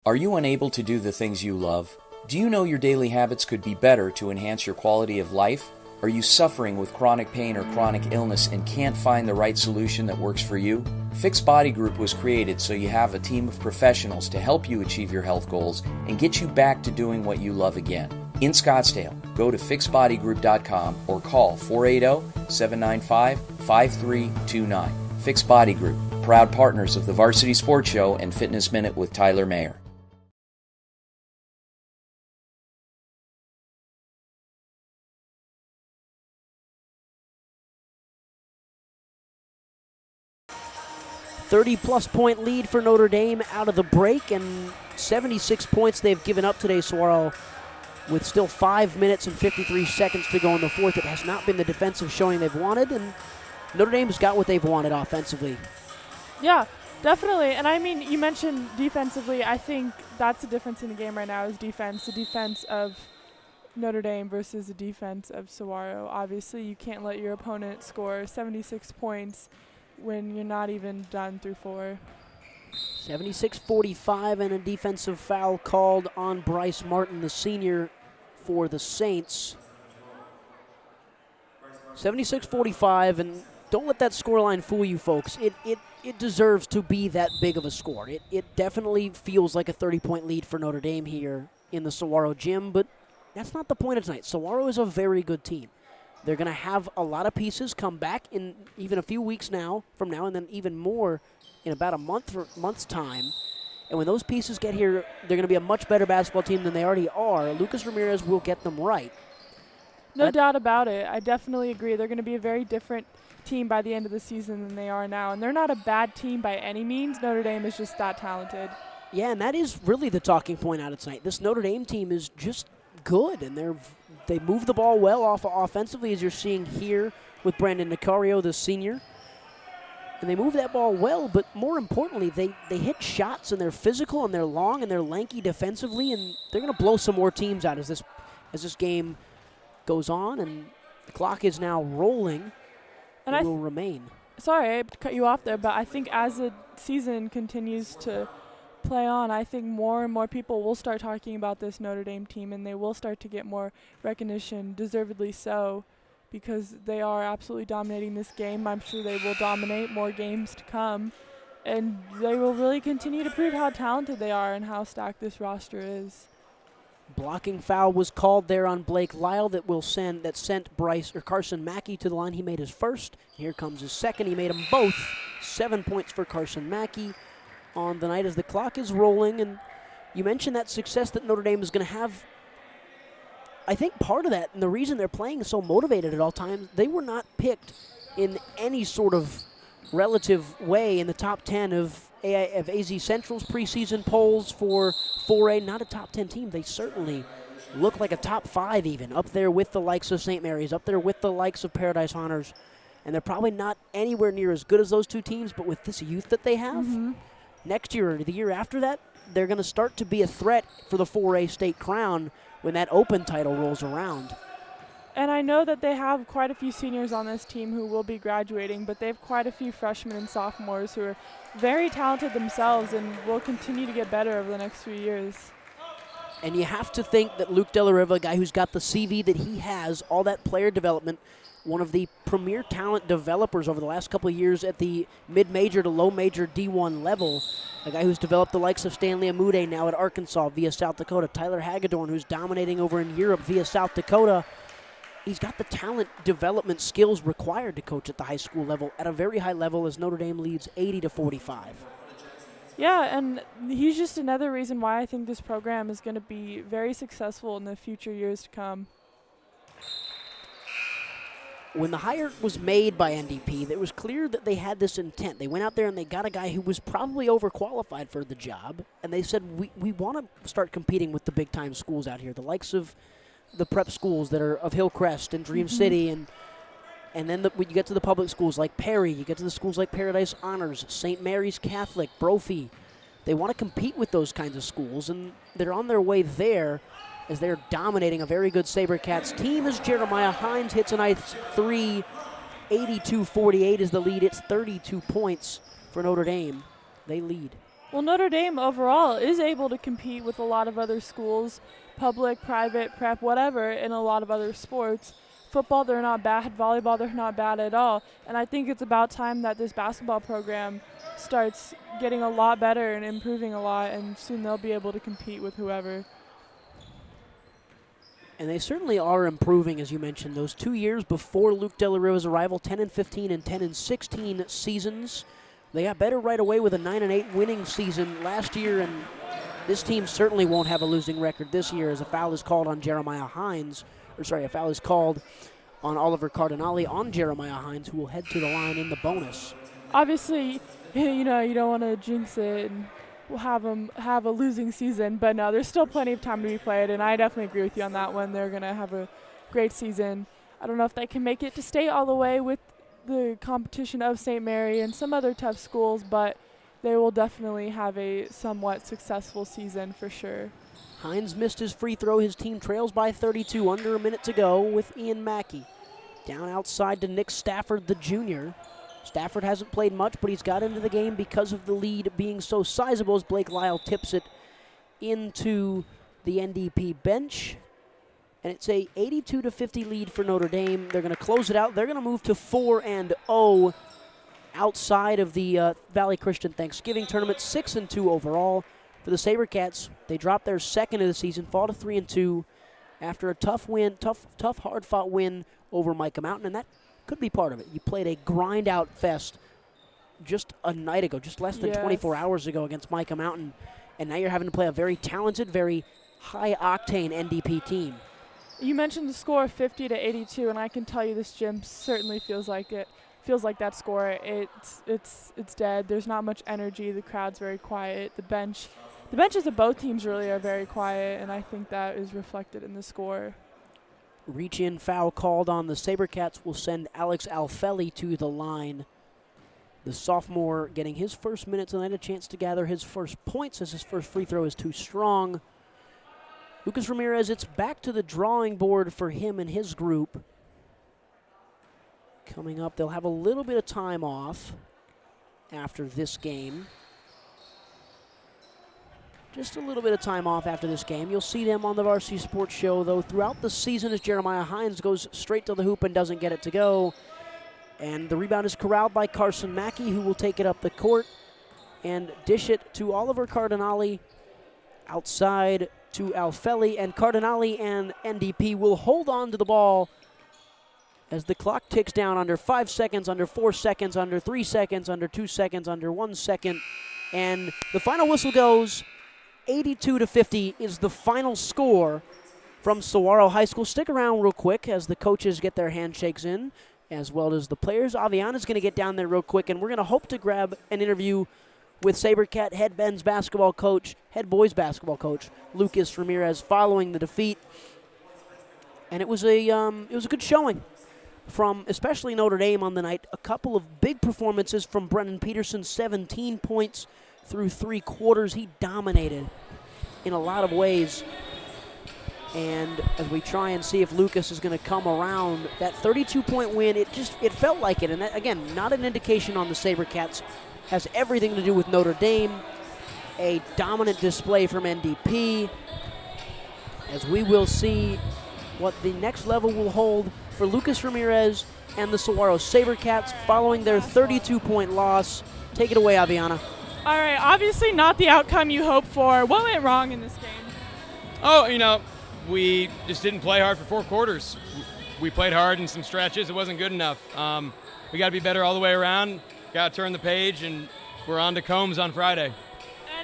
Are you unable to do the things you love? Do you know your daily habits could be better to enhance your quality of life? Are you suffering with chronic pain or chronic illness and can't find the right solution that works for you? Fix Body Group was created so you have a team of professionals to help you achieve your health goals and get you back to doing what you love again. In Scottsdale, go to fixbodygroup.com or call 480-795-5329. Fix Body Group, proud partners of the Varsity Sports Show and Fitness Minute with Tyler Mayer. +30 point lead for Notre Dame out of the break, and 76 points they've given up today, Saguaro, with still 5 minutes and 53 seconds to go in the fourth. It has not been the defensive showing they've wanted, and Notre Dame's got what they've wanted offensively. Yeah, definitely. And I mean, you mentioned defensively. I think that's the difference in the game right now is defense. The defense of Notre Dame versus the defense of Saguaro. Obviously, you can't let your opponent score 76 points when you're not even done through 4. 76-45 and a defensive foul called on Bryce Martin, the senior for the Saints. 76-45, and don't let that scoreline fool you, folks. It deserves to be that big of a score. It definitely feels like a 30-point lead for Notre Dame here in the Saguaro gym, but that's not the point of tonight. Saguaro is a very good team. They're going to have a lot of pieces come back in even a few weeks from now, and then even more in about a month's time. And when those pieces get here, they're going to be a much better basketball team than they already are. Lucas Ramirez will get them right. No doubt about it. I definitely agree. They're going to be a very different team by the end of the season than they are now. And they're not a bad team by any means. Notre Dame is just that talented. Yeah, and that is really the talking point out of tonight. This Notre Dame team is just good, and they move the ball well off offensively, as you're seeing here with Brandon Nicario, the senior. And they move that ball well, but more importantly, they hit shots, and they're physical, and they're long, and they're lanky defensively, and they're going to blow some more teams out as this game goes on, and the clock is now rolling. And it will remain. Sorry, I cut you off there, but I think as the season continues to play on, I think more and more people will start talking about this Notre Dame team, and they will start to get more recognition, deservedly so, because they are absolutely dominating this game. I'm sure they will dominate more games to come, and they will really continue to prove how talented they are and how stacked this roster is. Blocking foul was called there on Blake Lyle that sent Carson Mackey to the line. He made his first. Here comes his second. He made them both. 7 points for Carson Mackey on the night as the clock is rolling. And you mentioned that success that Notre Dame is going to have. I think part of that, and the reason they're playing so motivated at all times, they were not picked in any sort of relative way in the top 10 of AZ Central's preseason polls for 4A. Not a top 10 team. They certainly look like a top 5 even, up there with the likes of St. Mary's, up there with the likes of Paradise Honors. And they're probably not anywhere near as good as those two teams, but with this youth that they have, next year or the year after that, they're going to start to be a threat for the 4A state crown when that open title rolls around. And I know that they have quite a few seniors on this team who will be graduating, but they have quite a few freshmen and sophomores who are very talented themselves and will continue to get better over the next few years. And you have to think that Luke De La Riva, a guy who's got the CV that he has, all that player development, one of the premier talent developers over the last couple of years at the mid-major to low-major D1 level, a guy who's developed the likes of Stanley Amude now at Arkansas via South Dakota, Tyler Hagedorn, who's dominating over in Europe via South Dakota. He's got the talent development skills required to coach at the high school level at a very high level as Notre Dame leads 80-45. Yeah, and he's just another reason why I think this program is going to be very successful in the future years to come. When the hire was made by NDP, it was clear that they had this intent. They went out there and they got a guy who was probably overqualified for the job, and they said, we want to start competing with the big-time schools out here, the likes of the prep schools that are of Hillcrest and Dream City, and then when you get to the public schools like Perry, you get to the schools like Paradise Honors, St. Mary's Catholic, Brophy. They want to compete with those kinds of schools, and they're on their way there as they're dominating a very good Sabercats team as Jeremiah Hines hits a nice three. 82-48 is the lead. It's 32 points for Notre Dame. They lead. Well, Notre Dame overall is able to compete with a lot of other schools, public, private, prep, whatever, in a lot of other sports. Football, they're not bad. Volleyball, they're not bad at all. And I think it's about time that this basketball program starts getting a lot better and improving a lot, and soon they'll be able to compete with whoever. And they certainly are improving, as you mentioned. Those 2 years before Luke De La Riva's arrival, 10-15 and 10-16 seasons. They got better right away with a 9-8 winning season last year, and this team certainly won't have a losing record this year as a foul is called on Jeremiah Hines. A foul is called on Oliver Cardinale on Jeremiah Hines, who will head to the line in the bonus. Obviously, you don't want to jinx it and have them have a losing season, but no, there's still plenty of time to be played, and I definitely agree with you on that one. They're going to have a great season. I don't know if they can make it to state all the way with the competition of St. Mary and some other tough schools, but they will definitely have a somewhat successful season for sure. Hines missed his free throw. His team trails by 32, under a minute to go with Ian Mackey. Down outside to Nick Stafford, the junior. Stafford hasn't played much, but he's got into the game because of the lead being so sizable as Blake Lyle tips it into the NDP bench. And it's a 82-50 lead for Notre Dame. They're going to close it out. They're going to move to 4-0 outside of the Valley Christian Thanksgiving tournament, 6-2 overall. for the Sabercats. They dropped their second of the season, fall to 3-2 after a tough win, tough, hard-fought win over Micah Mountain, and that could be part of it. You played a grind-out fest just a night ago, just less than 24 hours ago against Micah Mountain, and now you're having to play a very talented, very high-octane NDP team. You mentioned the score 50-82, and I can tell you this gym certainly feels like it. Feels like that score. It's dead. There's not much energy. The crowd's very quiet. The benches of both teams really are very quiet, and I think that is reflected in the score. Reach-in foul called on the Sabercats will send Alex Alfeli to the line. The sophomore getting his first minutes and then a chance to gather his first points as his first free throw is too strong. Lucas Ramirez, it's back to the drawing board for him and his group. Coming up, they'll have a little bit of time off after this game. Just a little bit of time off after this game. You'll see them on the Varsity Sports Show, though, throughout the season as Jeremiah Hines goes straight to the hoop and doesn't get it to go. And the rebound is corralled by Carson Mackey, who will take it up the court and dish it to Oliver Cardinale outside to Alfeli. And Cardinale and NDP will hold on to the ball as the clock ticks down under 5 seconds, under 4 seconds, under 3 seconds, under 2 seconds, under 1 second. And the final whistle goes 82-50 is the final score from Saguaro High School. Stick around real quick as the coaches get their handshakes in, as well as the players. Aviana's going to get down there real quick, and we're going to hope to grab an interview with Sabercat head boys basketball coach Lucas Ramirez following the defeat. And it was a good showing from especially Notre Dame on the night. A couple of big performances from Brennan Peterson, 17 points through 3 quarters. He dominated in a lot of ways. And as we try and see if Lucas is going to come around, that 32-point win, it felt like it. And that, again, not an indication on the Sabercats. Has everything to do with Notre Dame. A dominant display from NDP. As we will see what the next level will hold for Lucas Ramirez and the Saguaro Sabercats following their 32-point loss. Take it away, Aviana. All right, obviously not the outcome you hoped for. What went wrong in this game? Oh, we just didn't play hard for 4 quarters. We played hard in some stretches. It wasn't good enough. We got to be better all the way around. Got to turn the page, and we're on to Combs on Friday.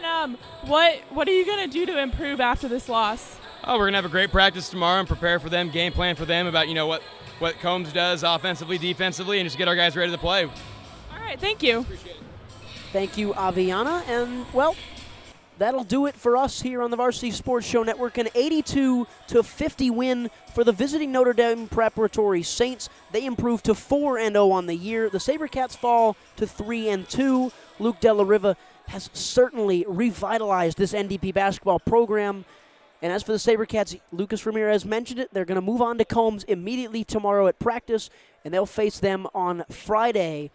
And what are you going to do to improve after this loss? Oh, we're going to have a great practice tomorrow and prepare for them, game plan for them about, what Combs does offensively, defensively, and just get our guys ready to play. All right, thank you. Appreciate it. Thank you, Aviana. And, well, that'll do it for us here on the Varsity Sports Show Network. An 82-50 win for the visiting Notre Dame Preparatory Saints. They improved to 4-0 on the year. The Sabercats fall to 3-2. Luke De La Riva has certainly revitalized this NDP basketball program. And as for the Sabercats, Lucas Ramirez mentioned it. They're going to move on to Combs immediately tomorrow at practice, and they'll face them on Friday.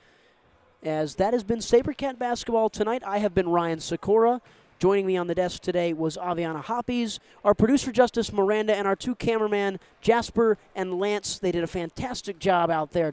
As that has been Sabercat basketball tonight, I have been Ryan Sikora. Joining me on the desk today was Aviana Hoppies, our producer Justice Miranda, and our 2 cameramen, Jasper and Lance. They did a fantastic job out there